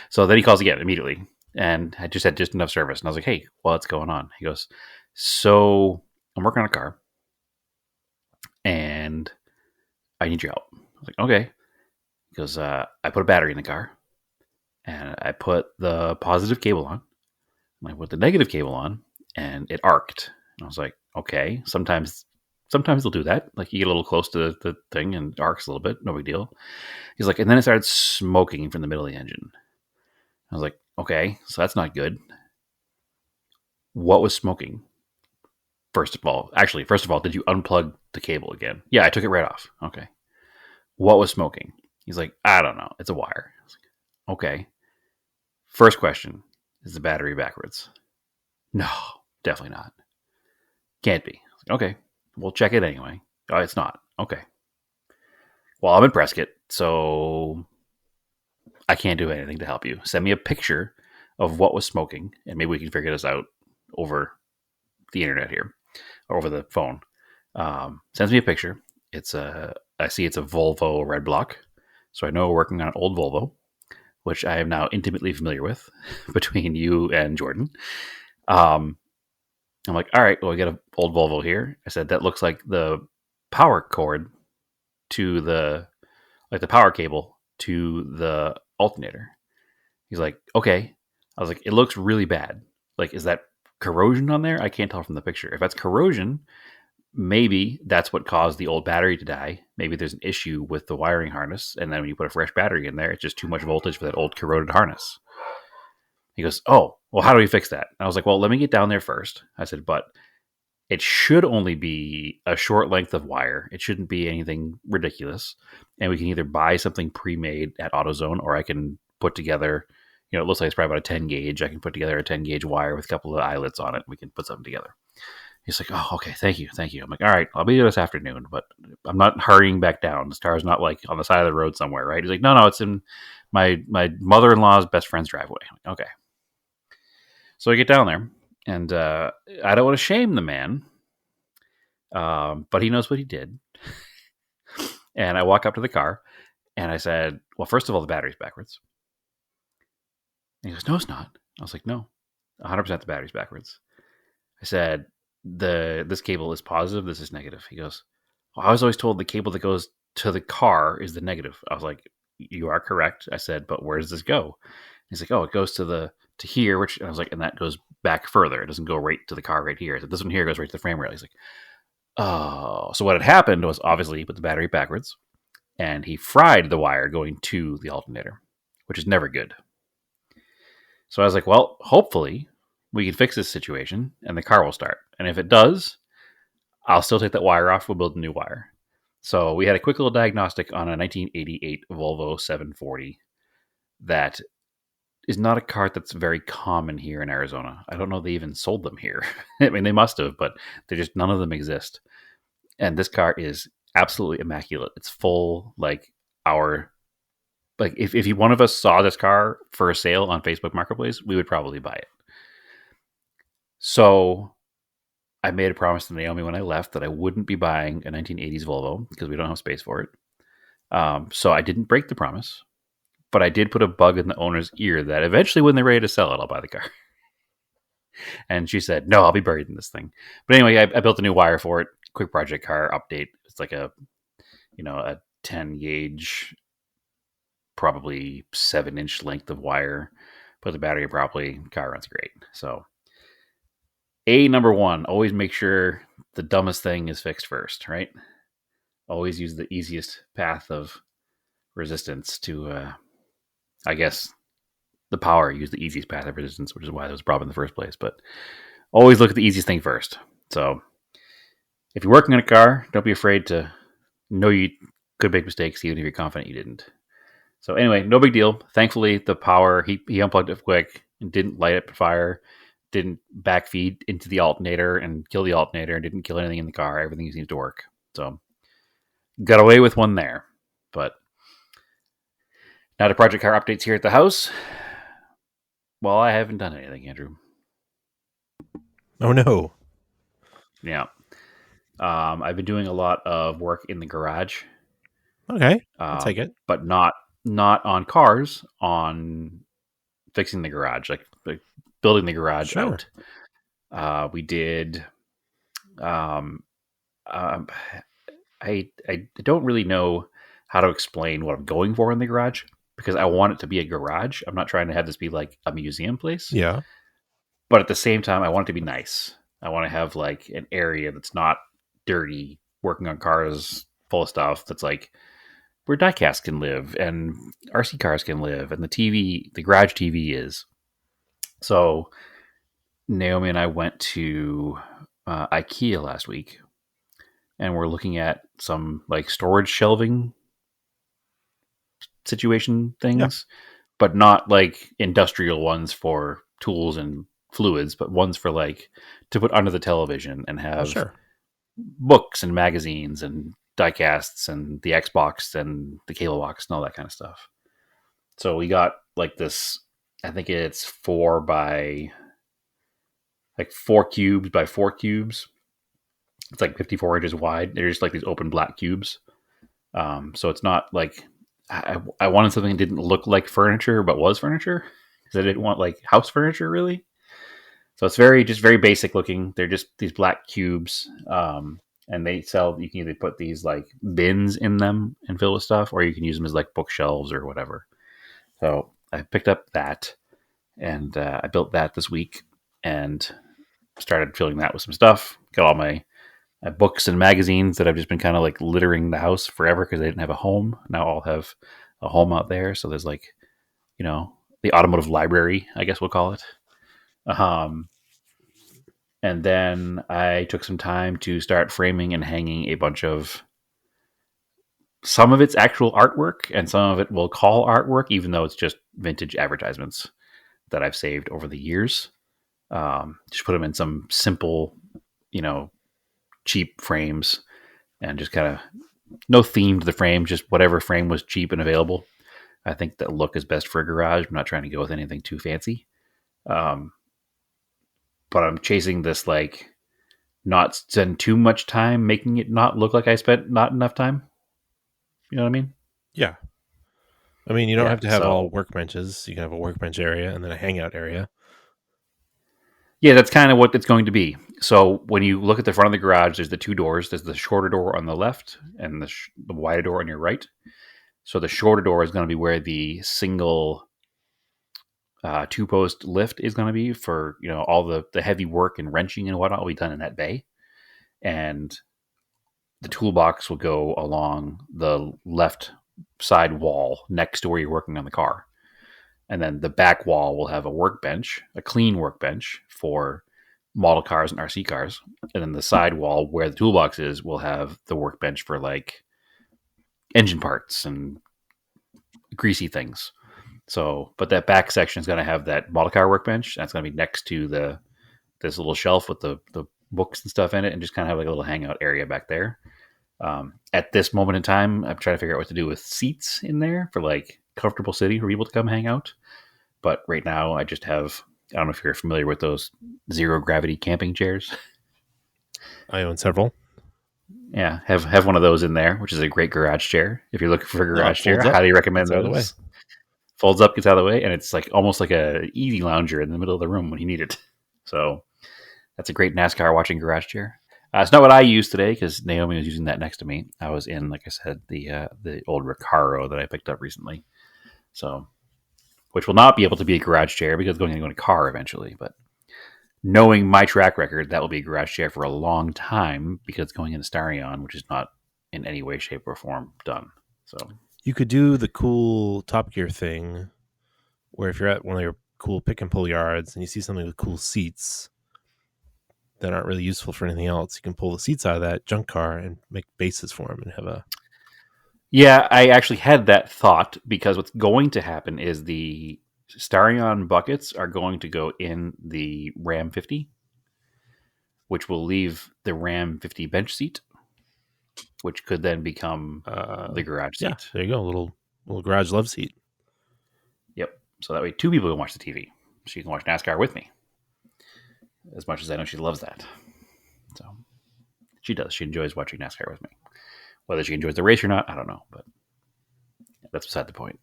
So then he calls again immediately. And I just had enough service. And I was like, hey, what's going on? He goes, so I'm working on a car, and I need your help. I was like, okay. He goes, I put a battery in the car, and I put the positive cable on, and I put the negative cable on, and it arced. And I was like, okay. Sometimes they'll do that. Like, you get a little close to the thing and it arcs a little bit. No big deal. He's like, and then it started smoking from the middle of the engine. I was like, okay, so that's not good. What was smoking? First of all, did you unplug the cable again? Yeah, I took it right off. Okay. What was smoking? He's like, I don't know. It's a wire. I was like, okay. First question, is the battery backwards? No, definitely not. Can't be. I was like, okay, we'll check it anyway. Oh, it's not. Okay. Well, I'm in Prescott, so I can't do anything to help you. Send me a picture of what was smoking, and maybe we can figure this out over the internet here, or over the phone. Sends me a picture. I see it's a Volvo red block, so I know we're working on an old Volvo, which I am now intimately familiar with between you and Jordan. I'm like, all right, well, we got an old Volvo here. I said, that looks like the power cord to the power cable to the alternator. He's like, okay. I was like, it looks really bad. Like, is that corrosion on there? I can't tell from the picture. If that's corrosion, maybe that's what caused the old battery to die. Maybe there's an issue with the wiring harness, and then when you put a fresh battery in there, it's just too much voltage for that old corroded harness. He goes, oh, well, how do we fix that? And I was like, well, let me get down there first. I said, but it should only be a short length of wire. It shouldn't be anything ridiculous. And we can either buy something pre-made at AutoZone, or I can put together, it looks like it's probably about a 10 gauge. I can put together a 10 gauge wire with a couple of eyelets on it. We can put something together. He's like, oh, okay, thank you. I'm like, all right, I'll be there this afternoon, but I'm not hurrying back down. This car's not like on the side of the road somewhere, right? He's like, no, it's in my mother-in-law's best friend's driveway. I'm like, okay. So I get down there, and I don't want to shame the man, but he knows what he did. And I walk up to the car, and I said, well, first of all, the battery's backwards. And he goes, no, it's not. I was like, no, 100% the battery's backwards. I said, this cable is positive, this is negative. He goes, well, I was always told the cable that goes to the car is the negative. I was like, you are correct. I said, but where does this go? He's like, oh, it goes to here, which I was like, and that goes back further. It doesn't go right to the car right here. I said, this one here goes right to the frame rail. He's like, oh. So what had happened was obviously he put the battery backwards, and he fried the wire going to the alternator, which is never good. So I was like, well, hopefully we can fix this situation and the car will start. And if it does, I'll still take that wire off. We'll build a new wire. So we had a quick little diagnostic on a 1988 Volvo 740 that is not a car that's very common here in Arizona. I don't know if they even sold them here. I mean, they must have, but none of them exist. And this car is absolutely immaculate. It's full, if one of us saw this car for a sale on Facebook Marketplace, we would probably buy it. So I made a promise to Naomi when I left that I wouldn't be buying a 1980s Volvo because we don't have space for it. So I didn't break the promise, but I did put a bug in the owner's ear that eventually when they're ready to sell it, I'll buy the car. And she said, no, I'll be buried in this thing. But anyway, I built a new wire for it. Quick project car update. It's like a 10 gauge, probably 7-inch length of wire. Put the battery properly. Car runs great. So number one, always make sure the dumbest thing is fixed first, right? Always use the easiest path of resistance to, I guess, the power. Use the easiest path of resistance, which is why there was a problem in the first place. But always look at the easiest thing first. So if you're working on a car, don't be afraid to know you could make mistakes, even if you're confident you didn't. So anyway, no big deal. Thankfully, the power, he unplugged it quick and didn't light up a fire. Didn't backfeed into the alternator and kill the alternator, and didn't kill anything in the car. Everything seems to work. So got away with one there. But now the project car updates here at the house. Well, I haven't done anything, Andrew. Oh no. Yeah. I've been doing a lot of work in the garage. Okay, I'll take it. But not on cars, on fixing the garage, like building the garage out. We did. I don't really know how to explain what I'm going for in the garage because I want it to be a garage. I'm not trying to have this be like a museum place. Yeah. But at the same time, I want it to be nice. I want to have like an area that's not dirty, working on cars full of stuff that's like where diecast can live and RC cars can live and the garage TV is. So Naomi and I went to IKEA last week and we're looking at some like storage shelving situation things, but not like industrial ones for tools and fluids, but ones for like to put under the television and have books and magazines and diecasts and the Xbox and the cable box and all that kind of stuff. So we got like this, I think it's 4 cubes by 4 cubes. It's like 54 inches wide. They're just like these open black cubes. So it's not like I wanted something that didn't look like furniture, but was furniture because I didn't want like house furniture really. So it's very basic looking. They're just these black cubes. And they sell, you can either put these like bins in them and fill with stuff, or you can use them as like bookshelves or whatever. So I picked up that and I built that this week and started filling that with some stuff. Got all my books and magazines that I've just been kind of like littering the house forever because they didn't have a home. Now I'll have a home out there. So there's like, the automotive library, I guess we'll call it. And then I took some time to start framing and hanging a bunch of, some of it's actual artwork and some of it we'll call artwork, even though it's just vintage advertisements that I've saved over the years. Just put them in some simple, cheap frames, and just kind of no theme to the frame, just whatever frame was cheap and available. I think that look is best for a garage. I'm not trying to go with anything too fancy. But I'm chasing this, like, not spend too much time making it not look like I spent not enough time. You know what I mean? Yeah. I mean, you don't have to have all workbenches. You can have a workbench area and then a hangout area. Yeah, that's kind of what it's going to be. So when you look at the front of the garage, there's the two doors. There's the shorter door on the left and the wider door on your right. So the shorter door is going to be where the single 2-post lift is going to be for, all the heavy work and wrenching and whatnot will be done in that bay. And the toolbox will go along the left side wall next to where you're working on the car. And then the back wall will have a workbench, a clean workbench for model cars and RC cars. And then the side wall where the toolbox is will have the workbench for, like, engine parts and greasy things. So, but that back section is going to have that model car workbench. That's going to be next to this little shelf with the books and stuff in it, and just kind of have like a little hangout area back there. At this moment in time, I'm trying to figure out what to do with seats in there for, like, comfortable sitting for people to come hang out. But right now I just have, I don't know if you're familiar with those zero gravity camping chairs. I own several. Yeah, have one of those in there, which is a great garage chair. If you're looking for a garage chair, I highly recommend those. Folds up, gets out of the way, and it's like almost like a easy lounger in the middle of the room when you need it. So that's a great NASCAR watching garage chair. It's not what I used today because Naomi was using that next to me. I was in, like I said, the old Recaro that I picked up recently. So, which will not be able to be a garage chair because it's going to go in a car eventually. But knowing my track record, that will be a garage chair for a long time because it's going in a Starion, which is not in any way, shape, or form done. So you could do the cool Top Gear thing where if you're at one of your cool pick and pull yards and you see something with cool seats that aren't really useful for anything else, you can pull the seats out of that junk car and make bases for them and have a... Yeah, I actually had that thought because what's going to happen is the Starion buckets are going to go in the Ram 50, which will leave the Ram 50 bench seat, which could then become the garage seat. Yeah, there you go, little garage love seat. Yep. So that way 2 people can watch the TV. She can watch NASCAR with me. As much as I know she loves that. So she does. She enjoys watching NASCAR with me. Whether she enjoys the race or not, I don't know, but that's beside the point.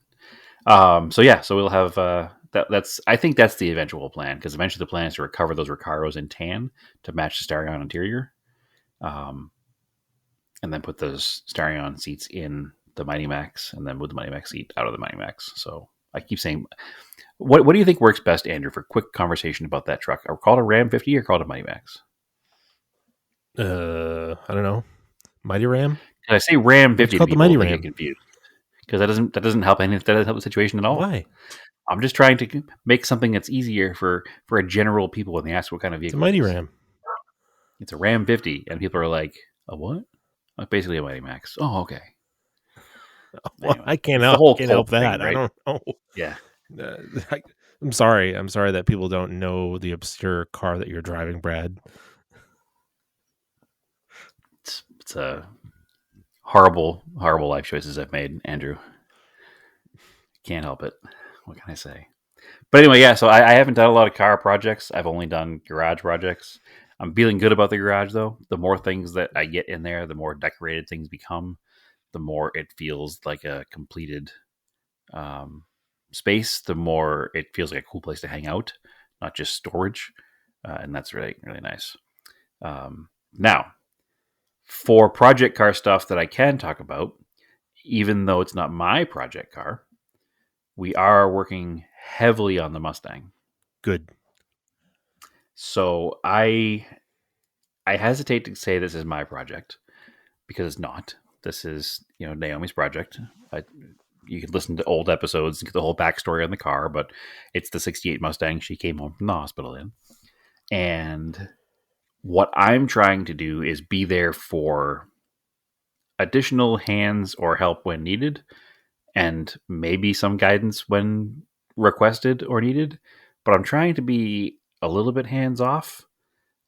So we'll have that's. I think that's the eventual plan because eventually the plan is to recover those Recaros in tan to match the Starion interior, and then put those Starion seats in the Mighty Max, and then move the Mighty Max seat out of the Mighty Max. So I keep saying, what do you think works best, Andrew, for quick conversation about that truck? Are we called a Ram 50 or called a Mighty Max? I don't know. Mighty Ram? I say Ram 50 called the Mighty Ram. Get confused because that doesn't help any. That doesn't help the situation at all. Why? I'm just trying to make something that's easier for a general people when they ask what kind of vehicle. It's a Mighty Ram. It's a Ram 50, and people are like, "A what?" Like basically a Mighty Max. Oh, okay. Well, Anyway, I can't help that. Thing, right? I don't know. Yeah. I'm sorry. I'm sorry that people don't know the obscure car that you're driving, Brad. It's a horrible life choices I've made, Andrew. Can't help it. What can I say? But anyway, yeah, so I haven't done a lot of car projects. I've only done garage projects. I'm feeling good about the garage, though. The more things that I get in there, the more decorated things become, the more it feels like a completed space, the more it feels like a cool place to hang out, not just storage. And that's really, really nice. Now, for project car stuff that I can talk about, even though it's not my project car, we are working heavily on the Mustang. Good. So I hesitate to say this is my project because it's not. This is, Naomi's project. You could listen to old episodes and get the whole backstory on the car, but it's the 68 Mustang she came home from the hospital in. And what I'm trying to do is be there for additional hands or help when needed, and maybe some guidance when requested or needed, but I'm trying to be a little bit hands off.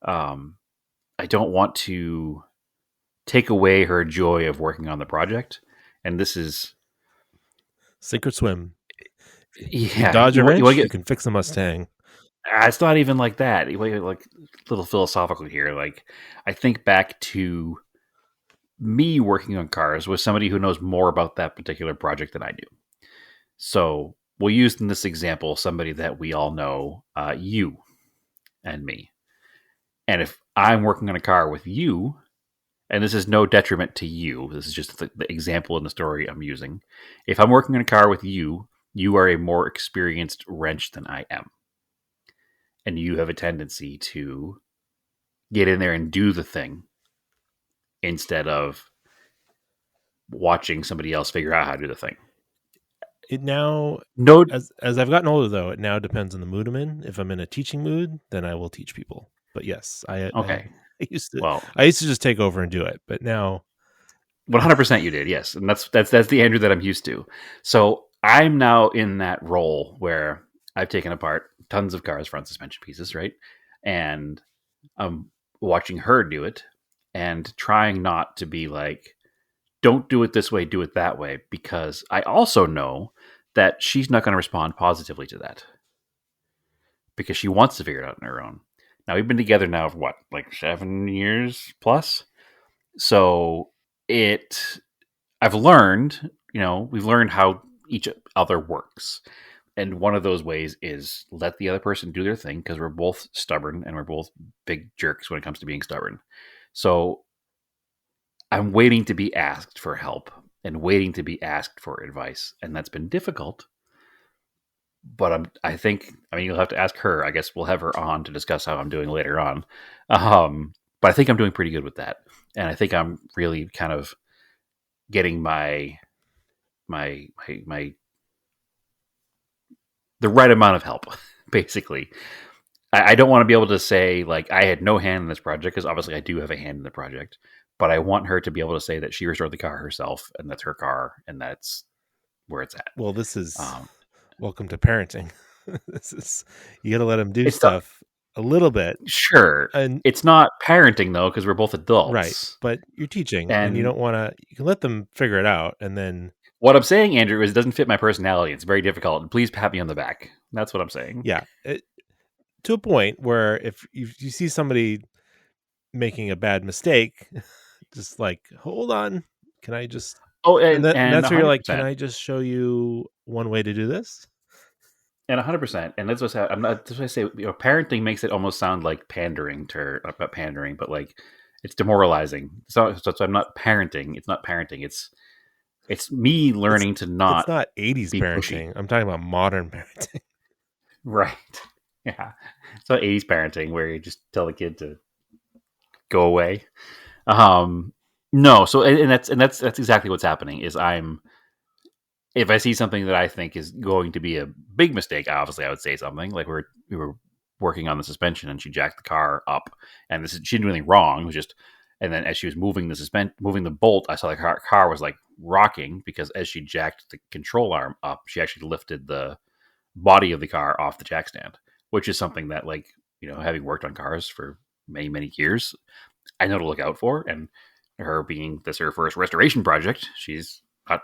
I don't want to take away her joy of working on the project, and this is Sink or swim. You yeah. dodge a wanna wrench, get- you can fix a Mustang. it's not even like that. You wanna get, like a little philosophical here. Like I think back to me working on cars with somebody who knows more about that particular project than I do. So we'll use in this example somebody that we all know, you and me. And if I'm working on a car with you, and this is no detriment to you, this is just the example in the story I'm using. If I'm working on a car with you, you are a more experienced wrench than I am. And you have a tendency to get in there and do the thing instead of watching somebody else figure out how to do the thing. It now, No, as I've gotten older, though, it now depends on the mood I'm in. If I'm in a teaching mood, then I will teach people. But yes, okay. I used to. Well, I used to just take over and do it, but now 100% you did, yes. And that's the Andrew that I'm used to. So I'm now in that role where I've taken apart tons of cars, front suspension pieces, right? And I'm watching her do it and trying not to be like, don't do it this way, do it that way, because I also know that she's not going to respond positively to that because she wants to figure it out on her own. Now, we've been together now for what, like 7 years plus? So I've learned, we've learned how each other works. And one of those ways is let the other person do their thing because we're both stubborn and we're both big jerks when it comes to being stubborn. So I'm waiting to be asked for help and waiting to be asked for advice. And that's been difficult. But I think you'll have to ask her. I guess we'll have her on to discuss how I'm doing later on. But I think I'm doing pretty good with that. And I think I'm really kind of getting my the right amount of help, basically. I don't want to be able to say like I had no hand in this project because obviously I do have a hand in the project, but I want her to be able to say that she restored the car herself and that's her car and that's where it's at. well, this is welcome to parenting. This is you got to let them do It's stuff a little bit, Sure. and It's not parenting though because we're both adults. right. But you're teaching, and you And don't want to. You can let them figure it out, and then what I'm saying, Andrew, is it doesn't fit my personality. It's very difficult. Please pat me on the back. That's what I'm saying. yeah, to a point where if you see somebody making a bad mistake, just like hold on, can I just? Oh, And that's where you're like, 100%. can I just show you one way to do this? And 100%. And that's what I'm not. That's what I say. Parenting makes it almost sound like pandering to not pandering, but like it's demoralizing. So I'm not parenting. It's not parenting. It's me learning to It's not not 80s be parenting. pushy. I'm talking about modern parenting. Right. Yeah. It's not 80s parenting where you just tell the kid to go away. No. So and that's exactly what's happening. Is if I see something that I think is going to be a big mistake, obviously I would say something like we were working on the suspension and she jacked the car up, and she didn't do anything wrong. It was just, and then as she was moving the bolt, I saw the car was like rocking because as she jacked the control arm up, she actually lifted the body of the car off the jack stand, which is something that, like, having worked on cars for many, many years, I know to look out for. And her being this her first restoration project, she's got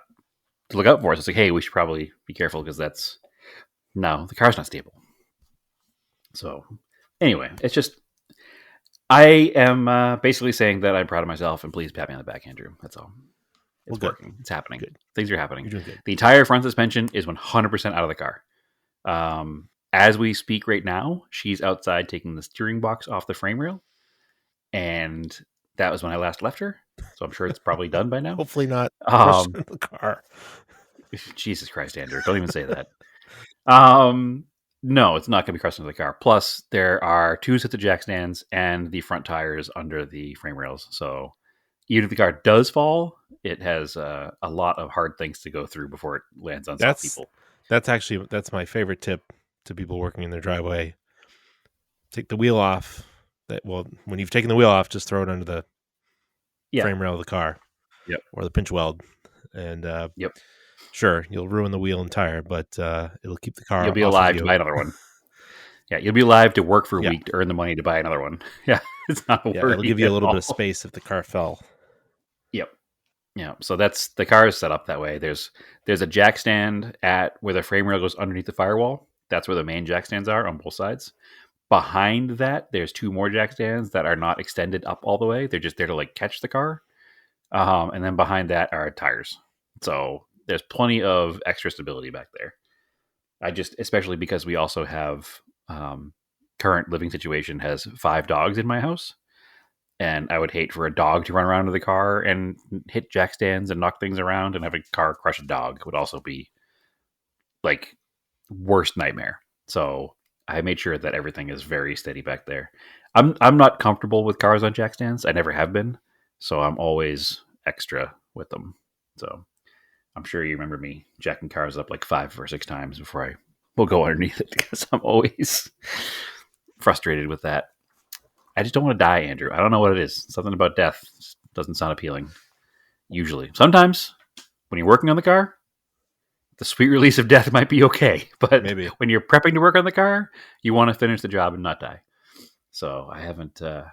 to look out for us. It's like, hey, we should probably be careful because the car's not stable. So anyway, it's just, I am basically saying that I'm proud of myself and please pat me on the back, Andrew. That's all. It's Well, working. It's happening. Good. Things are happening. You're doing good. The entire front suspension is 100% out of the car. As we speak right now, she's outside taking the steering box off the frame rail. And that was when I last left her. So I'm sure it's probably done by now. Hopefully not crushed in the car. Jesus Christ, Andrew. Don't even say that. No, it's not going to be crushed into the car. Plus, there are 2 sets of jack stands and the front tires under the frame rails. So even if the car does fall, it has a lot of hard things to go through before it lands on soft people. That's my favorite tip to people working in their driveway. Take the wheel off. When you've taken the wheel off, just throw it under the frame rail of the car. Yep. Or the pinch weld. And yep. Sure, you'll ruin the wheel and tire, but it'll keep the car You'll be off alive of to you. buy another one. Yeah, you'll be alive to work for a Yeah. week to earn the money to buy another one. Yeah, it's not a Yeah, worry it'll give you a at little bit all. of space if the car fell. Yep. Yeah. So that's the car is set up that way. There's a jack stand at where the frame rail goes underneath the firewall. That's where the main jack stands are on both sides. Behind that, there's two more jack stands that are not extended up all the way. They're just there to like catch the car. And then behind that are tires. So there's plenty of extra stability back there. Especially because we also have current living situation has 5 dogs in my house. And I would hate for a dog to run around to the car and hit jack stands and knock things around, and have a car crush a dog would also be like worst nightmare. So I made sure that everything is very steady back there. I'm not comfortable with cars on jack stands. I never have been. So I'm always extra with them. So I'm sure you remember me jacking cars up like 5 or 6 times before I will go underneath it, because I'm always frustrated with that. I just don't want to die, Andrew. I don't know what it is. Something about death doesn't sound appealing. Usually. Sometimes, when you're working on the car, the sweet release of death might be okay. But Maybe. when you're prepping to work on the car, you want to finish the job and not die. So I haven't... I'm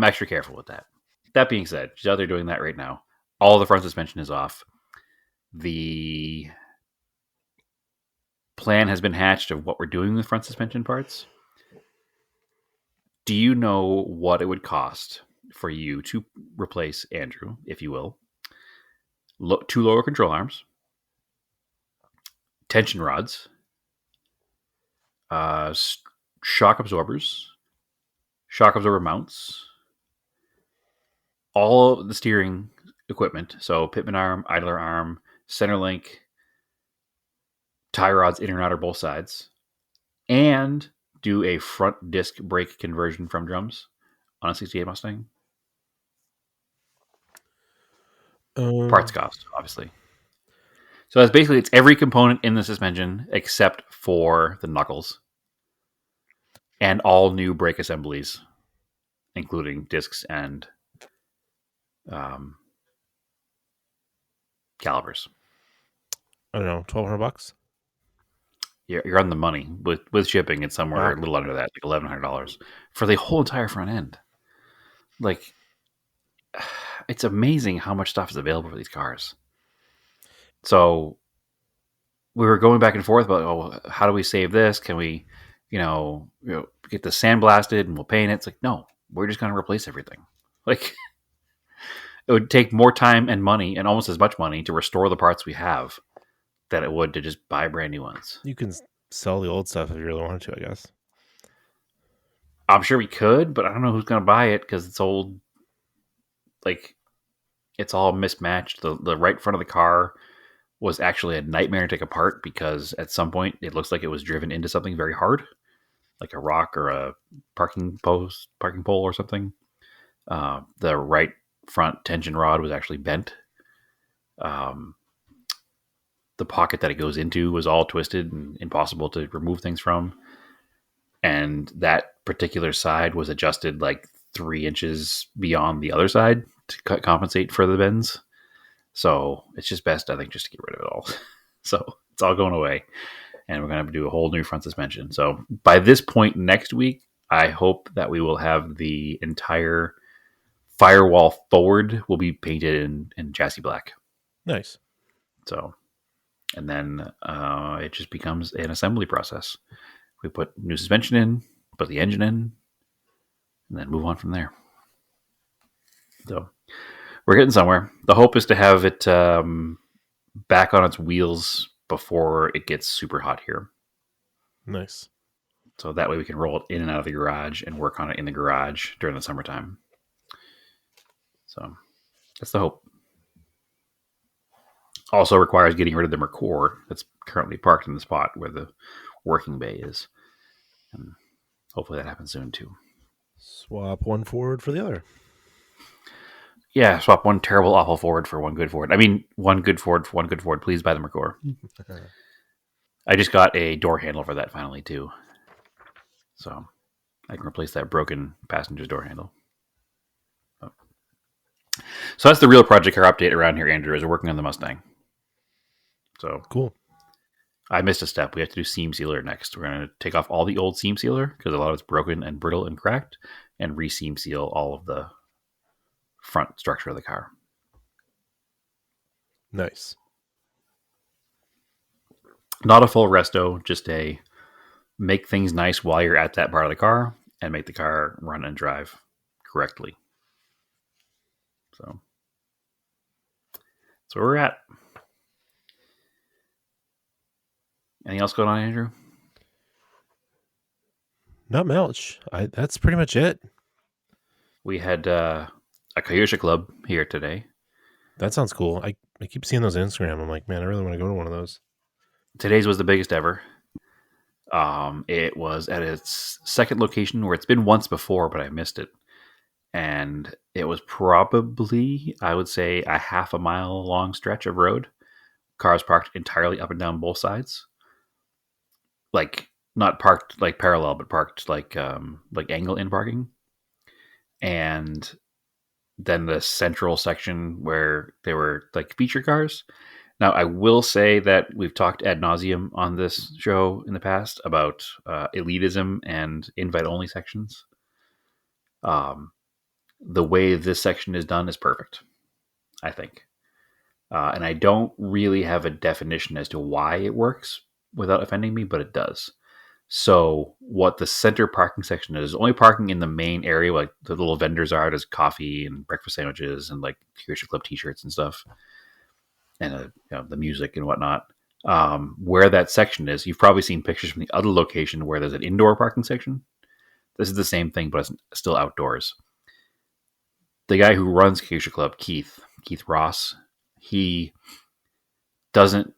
extra careful with that. That being said, she's out there doing that right now. All the front suspension is off. The plan has been hatched of what we're doing with front suspension parts. Do you know what it would cost for you to replace Andrew, if you will? 2 lower control arms, tension rods, shock absorbers, shock absorber mounts, all of the steering equipment. So pitman arm, idler arm, center link, tie rods, inner and outer, both sides, and do a front disc brake conversion from drums on a 68 Mustang. Parts cost, obviously. So that's basically, it's every component in the suspension except for the knuckles, and all new brake assemblies, including discs and calipers. I don't know, $1,200. You're on the money with shipping. It's somewhere Wow. a little under that, like $1,100 for the whole entire front end. Like, it's amazing how much stuff is available for these cars. So we were going back and forth about, how do we save this? Can we, get the sandblasted and we'll paint it? It's like, no, we're just going to replace everything. Like, it would take more time and money, and almost as much money, to restore the parts we have than it would to just buy brand new ones. You can sell the old stuff if you really wanted to, I guess. I'm sure we could, but I don't know who's going to buy it because it's old. Like, it's all mismatched. The right front of the car was actually a nightmare to take apart, because at some point it looks like it was driven into something very hard, like a rock or a parking pole or something. The right front tension rod was actually bent. The pocket that it goes into was all twisted and impossible to remove things from. And that particular side was adjusted like 3 inches beyond the other side to compensate for the bends. So it's just best, I think, just to get rid of it all. So it's all going away, and we're going to do a whole new front suspension. So by this point next week, I hope that we will have the entire firewall forward will be painted in chassis black. Nice. So, and then it just becomes an assembly process. We put new suspension in, put the engine in, and then move on from there. So we're getting somewhere. The hope is to have it back on its wheels before it gets super hot here. Nice. So that way we can roll it in and out of the garage and work on it in the garage during the summertime. So that's the hope. Also requires getting rid of the Mercor that's currently parked in the spot where the working bay is. And hopefully that happens soon too. Swap one Ford for the other. Yeah, swap one terrible, awful Ford for one good Ford. I mean, one good Ford for one good Ford. Please buy the Mercor. I just got a door handle for that finally too. So I can replace that broken passenger's door handle. So that's the real project car update around here, Andrew, is we're working on the Mustang. So Cool. I missed a step. We have to do seam sealer next. We're going to take off all the old seam sealer because a lot of it's broken and brittle and cracked, and re-seam seal all of the front structure of the car. Nice. Not a full resto, just a make things nice while you're at that part of the car and make the car run and drive correctly. So that's where we're at. Anything else going on, Andrew? Not much. That's pretty much it. We had a Kyosha club here today. That sounds cool. I keep seeing those on Instagram. I'm like, man, I really want to go to one of those. Today's was the biggest ever. It was at its second location where it's been once before, but I missed it. And it was probably, I would say, a half a mile long stretch of road. Cars parked entirely up and down both sides. Like, not parked like parallel, but parked like angle in parking. And then the central section where they were like feature cars. Now, I will say that we've talked ad nauseum on this show in the past about elitism and invite-only sections. The way this section is done is perfect, I think. And I don't really have a definition as to why it works without offending me, but it does. So what the center parking section is only parking in the main area, like the little vendors are. There's coffee and breakfast sandwiches and like Kyosha Club t-shirts and stuff. And the music and whatnot. Where that section is, you've probably seen pictures from the other location where there's an indoor parking section. This is the same thing, but it's still outdoors. The guy who runs Kyosha Club, Keith Ross, he doesn't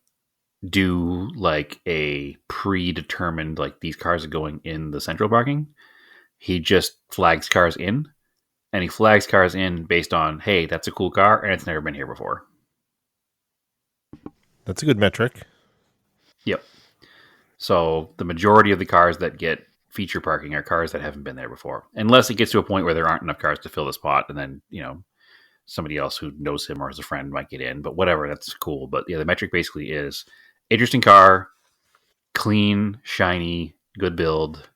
do like a predetermined, like these cars are going in the central parking. He just flags cars in, and he flags cars in based on, hey, that's a cool car, and it's never been here before. That's a good metric. Yep. So the majority of the cars that get feature parking are cars that haven't been there before, unless it gets to a point where there aren't enough cars to fill the spot, and then somebody else who knows him or is a friend might get in. But whatever, that's cool. But yeah, the metric basically is interesting car, clean, shiny, good build,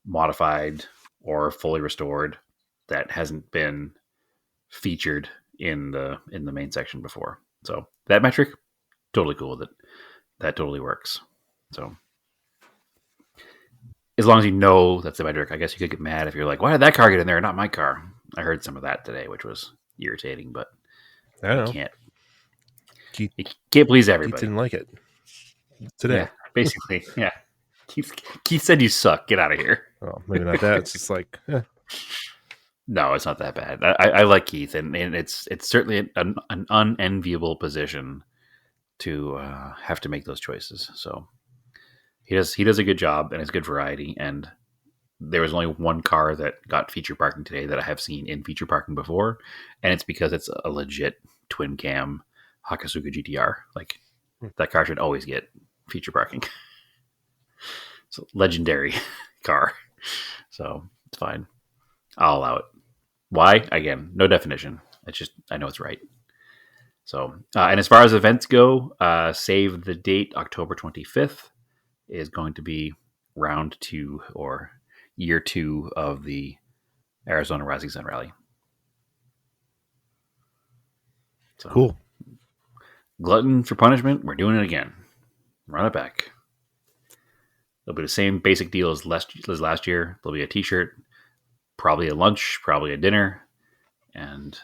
modified or fully restored that hasn't been featured in the main section before. So that metric, totally cool with it. That totally works. So as long as you know that's the metric, I guess you could get mad if you're like, why did that car get in there, not my car? I heard some of that today, which was irritating, but I don't know. You can't please everybody. Keith didn't like it today. Yeah, basically, yeah. Keith said you suck. Get out of here. Well, maybe not that. It's just like, No, it's not that bad. I like Keith, and it's certainly an unenviable position to have to make those choices. So he does a good job, and it's good variety. And there was only one car that got feature parking today that I have seen in feature parking before, and it's because it's a legit twin cam Hakasuga GTR. Like that car should always get feature parking. It's a legendary car, so it's fine. I'll allow it. Why? Again, no definition. It's just I know it's right. So, and as far as events go, save the date. October 25th is going to be round 2 or year 2 of the Arizona Rising Sun Rally. So, cool. Glutton for punishment. We're doing it again. Run it back. It'll be the same basic deal as last year. There'll be a t-shirt, probably a lunch, probably a dinner, and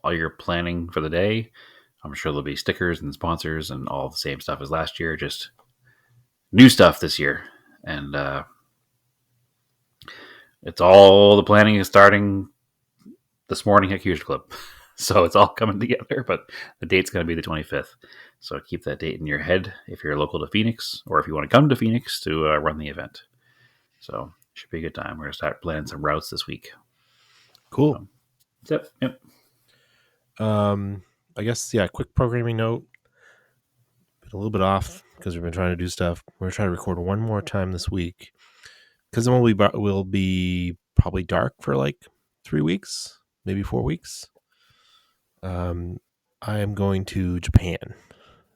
all your planning for the day. I'm sure there'll be stickers and sponsors and all the same stuff as last year, just new stuff this year. And it's all the planning is starting this morning at Kyosha Club. So it's all coming together, but the date's going to be the 25th. So keep that date in your head if you're local to Phoenix, or if you want to come to Phoenix to run the event. So it should be a good time. We're going to start planning some routes this week. Cool. So, yep. I guess, yeah, quick programming note. Been a little bit off because we've been trying to do stuff. We're trying to record one more time this week because then we'll be probably dark for like 3 weeks, maybe 4 weeks. I am going to Japan.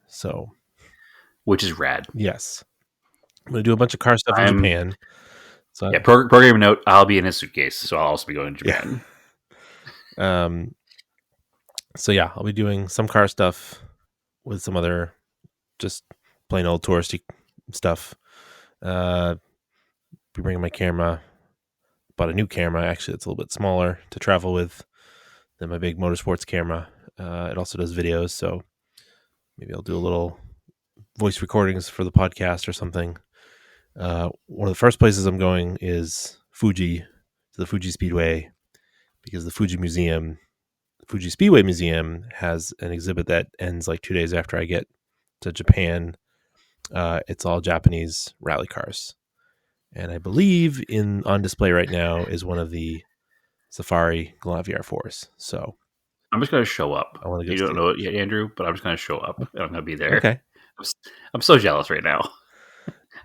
So which is rad. yes, I'm going to do a bunch of car stuff in I'm Japan. So yeah. Program note: I'll be in a suitcase, so I'll also be going to yeah. Japan. So yeah, I'll be doing some car stuff with some other just plain old touristy stuff. Be bringing my camera. Bought a new camera. Actually, it's a little bit smaller to travel with than my big motorsports camera. It also does videos, so maybe I'll do a little voice recordings for the podcast or something. One of the first places I'm going is Fuji, to the Fuji Speedway, because the Fuji Speedway Museum has an exhibit that ends like 2 days after I get to Japan. It's all Japanese rally cars, and I believe on display right now is one of the Safari Galant VR4s. So I'm just going to show up. I want to go. You don't know it yet, Andrew, but I'm just going to show up. And I'm going to be there. Okay. I'm so jealous right now.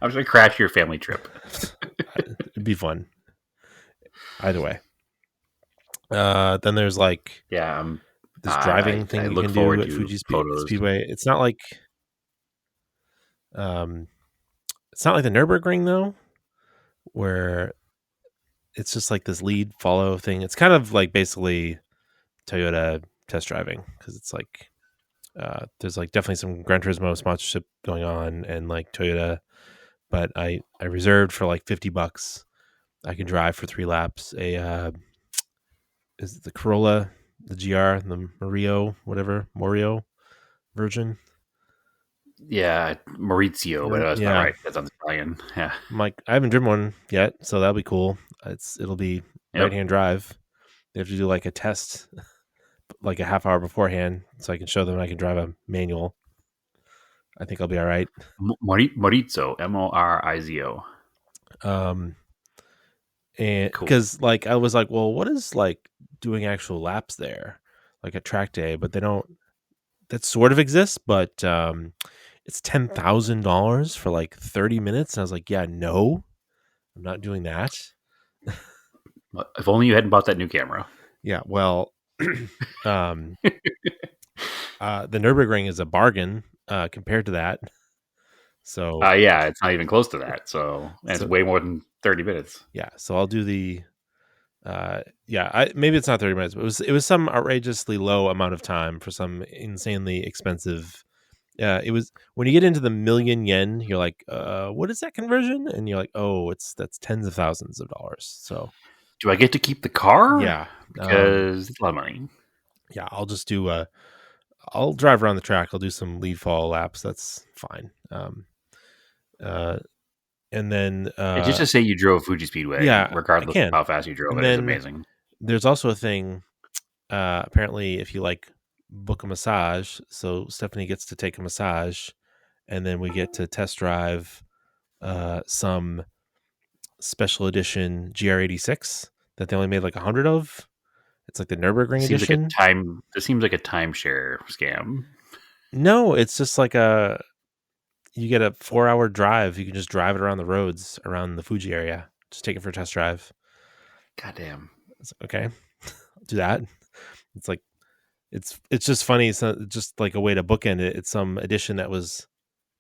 I'm just going to crash your family trip. It'd be fun. Either way. Then there's like this driving thing you can do at Fuji Speedway. It's not like the Nürburgring though, where it's just like this lead follow thing. It's kind of like basically Toyota test driving, because it's like there's like definitely some Gran Turismo sponsorship going on and like Toyota, but I reserved for like $50. I can drive for 3 laps. Is it the Corolla, the GR, the Morio version? Yeah, Maurizio, but that's not right. That's on Italian. Yeah, Mike, I haven't driven one yet, so that'll be cool. It'll be right-hand drive. They have to do like a test, like a half hour beforehand, so I can show them I can drive a manual. I think I'll be all right. Maurizio, Morizo. And because cool. Like I was like, well, what is like doing actual laps there, like a track day? But they don't. That sort of exists, but it's $10,000 for like 30 minutes. And I was like, yeah, no, I'm not doing that. If only you hadn't bought that new camera. Yeah, well, the Nürburgring is a bargain compared to that. So yeah, it's not even close to that. So it's way more than 30 minutes. Yeah, so I'll do the maybe it's not 30 minutes, but it was some outrageously low amount of time for some insanely expensive. It was when you get into the million yen, you're like, what is that conversion? And you're like, oh, that's tens of thousands of dollars. So do I get to keep the car? Yeah, because it's a lot of money. Yeah, I'll just do I'll drive around the track. I'll do some lead follow laps. That's fine. And then just to say you drove Fuji Speedway, regardless of how fast you drove, it is amazing. There's also a thing, apparently, if you like book a massage, so Stephanie gets to take a massage, and then we get to test drive some special edition GR86 that they only made like 100 of. It's like the Nürburgring edition. This seems like a timeshare scam. No, it's just like you get a 4-hour drive. You can just drive it around the roads around the Fuji area. Just take it for a test drive. Goddamn. Okay. I'll do that. It's like, it's just funny. It's not just like a way to bookend it. It's some edition that was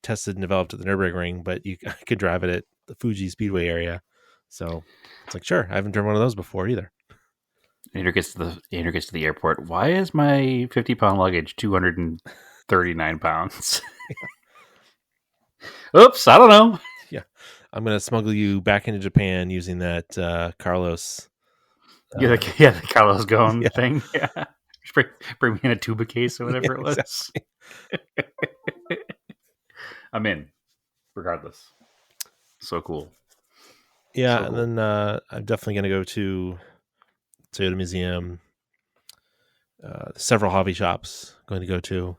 tested and developed at the Nürburgring, but I could drive it at the Fuji Speedway area. So it's like, sure. I haven't driven one of those before either. Andrew gets to the airport. Why is my 50-pound luggage 239 pounds? Oops, I don't know. Yeah, I'm gonna smuggle you back into Japan using that Carlos. The Carlos Ghosn thing. Yeah, bring me in a tuba case or whatever it was. Exactly. I'm in, regardless. So cool. Yeah, so cool. And then I'm definitely gonna go to Toyota Museum. Several hobby shops I'm going to go to.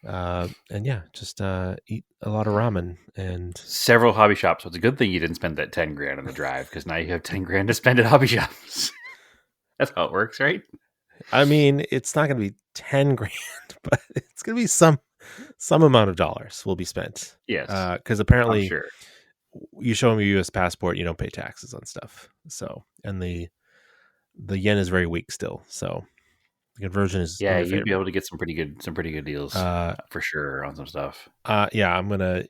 And yeah, just eat a lot of ramen and several hobby shops. So it's a good thing you didn't spend that 10 grand on the drive, because now you have 10 grand to spend at hobby shops. That's how it works, right? I mean, it's not going to be 10 grand, but it's going to be some amount of dollars will be spent. Yes. Because apparently you show them your US passport, you don't pay taxes on stuff. So, and the yen is very weak still. So The conversion is in Yeah, your you'd be favor. able to get some pretty good deals for sure on some stuff. Yeah, I'm gonna.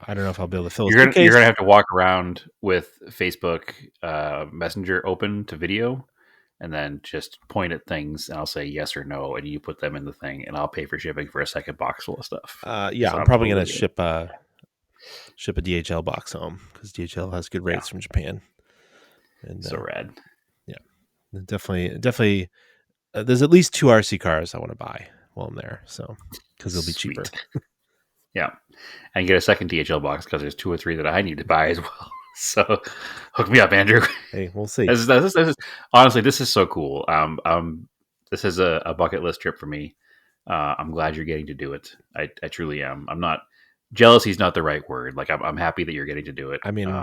I don't know if I'll be able to fill a You're suitcase. gonna have to walk around with Facebook Messenger open to video, and then just point at things, and I'll say yes or no, and you put them in the thing, and I'll pay for shipping for a second box full of stuff. Yeah, So I'm probably totally gonna ship a DHL box home because DHL has good rates from Japan. And so rad. yeah, definitely. There's at least 2 RC cars I want to buy while I'm there, so because it'll be cheaper. Yeah, and get a second DHL box because there's 2 or 3 that I need to buy as well. So hook me up, Andrew. Hey, we'll see. This is honestly, this is so cool. This is a bucket list trip for me. I'm glad you're getting to do it. I truly am. I'm not jealousy is not the right word. Like I'm happy that you're getting to do it. I mean,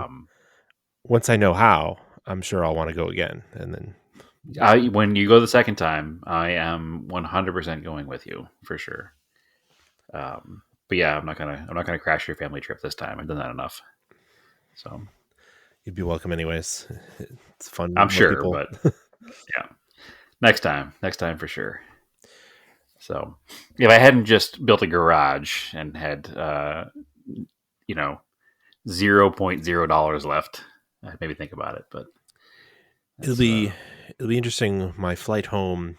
once I know how, I'm sure I'll want to go again. And then when you go the second time, I am 100% going with you for sure. But yeah, I'm not gonna crash your family trip this time. I've done that enough. So you'd be welcome anyways. It's fun. I'm sure, but yeah, next time for sure. So if I hadn't just built a garage and had $0.0 left, I'd maybe think about it. But it'll be interesting. My flight home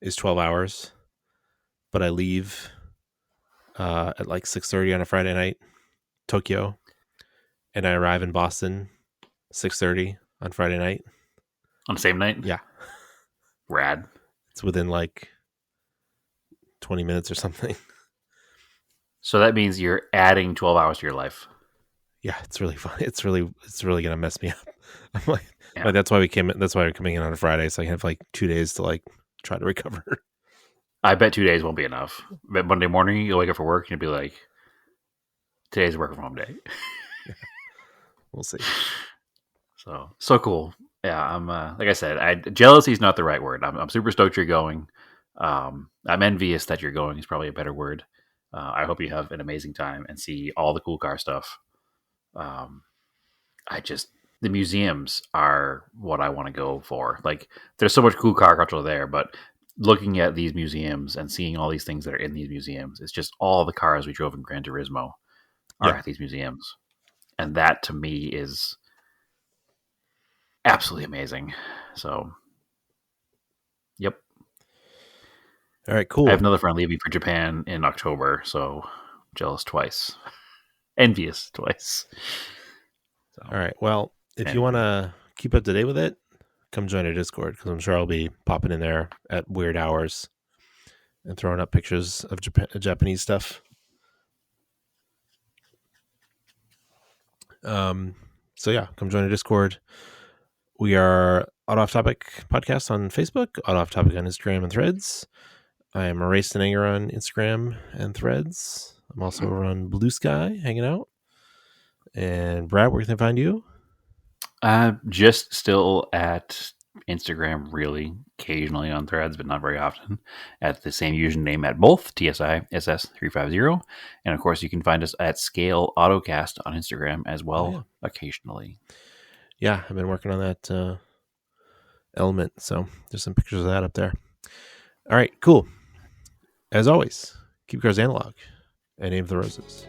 is 12 hours, but I leave at like 6:30 on a Friday night, Tokyo, and I arrive in Boston 6:30 on Friday night. On the same night? Yeah. Rad. It's within like 20 minutes or something. So that means you're adding 12 hours to your life. Yeah, it's really fun. It's really gonna mess me up. I'm like, that's why we're coming in on a Friday, so I can have like 2 days to like try to recover. I bet 2 days won't be enough. But Monday morning, you'll wake up for work and you'll be like, today's work from home day. Yeah. We'll see. So cool. Yeah, I'm like I said, jealousy is not the right word. I'm super stoked you're going. I'm envious that you're going is probably a better word. I hope you have an amazing time and see all the cool car stuff. The museums are what I want to go for. Like, there's so much cool car culture there, but looking at these museums and seeing all these things that are in these museums, it's just all the cars we drove in Gran Turismo are at these museums. And that to me is absolutely amazing. So, yep. All right, cool. I have another friend leaving for Japan in October, so jealous twice. Envious twice. So, all right. Well, if you want to keep up to date with it, come join our Discord because I'm sure I'll be popping in there at weird hours and throwing up pictures of Japanese stuff. So yeah, come join our Discord. We are Auto Off Topic Podcast on Facebook, Auto Off Topic on Instagram and Threads. I am Erased and Anger on Instagram and Threads. I'm also over on Blue Sky hanging out. And Brad, where can I find you? Just still at Instagram, really occasionally on Threads, but not very often. At the same username at both, TSISS350. And of course, you can find us at Scale Autocast on Instagram as well, occasionally. Yeah, I've been working on that element, so there's some pictures of that up there. All right, cool. As always, keep cars analog and aim for the roses.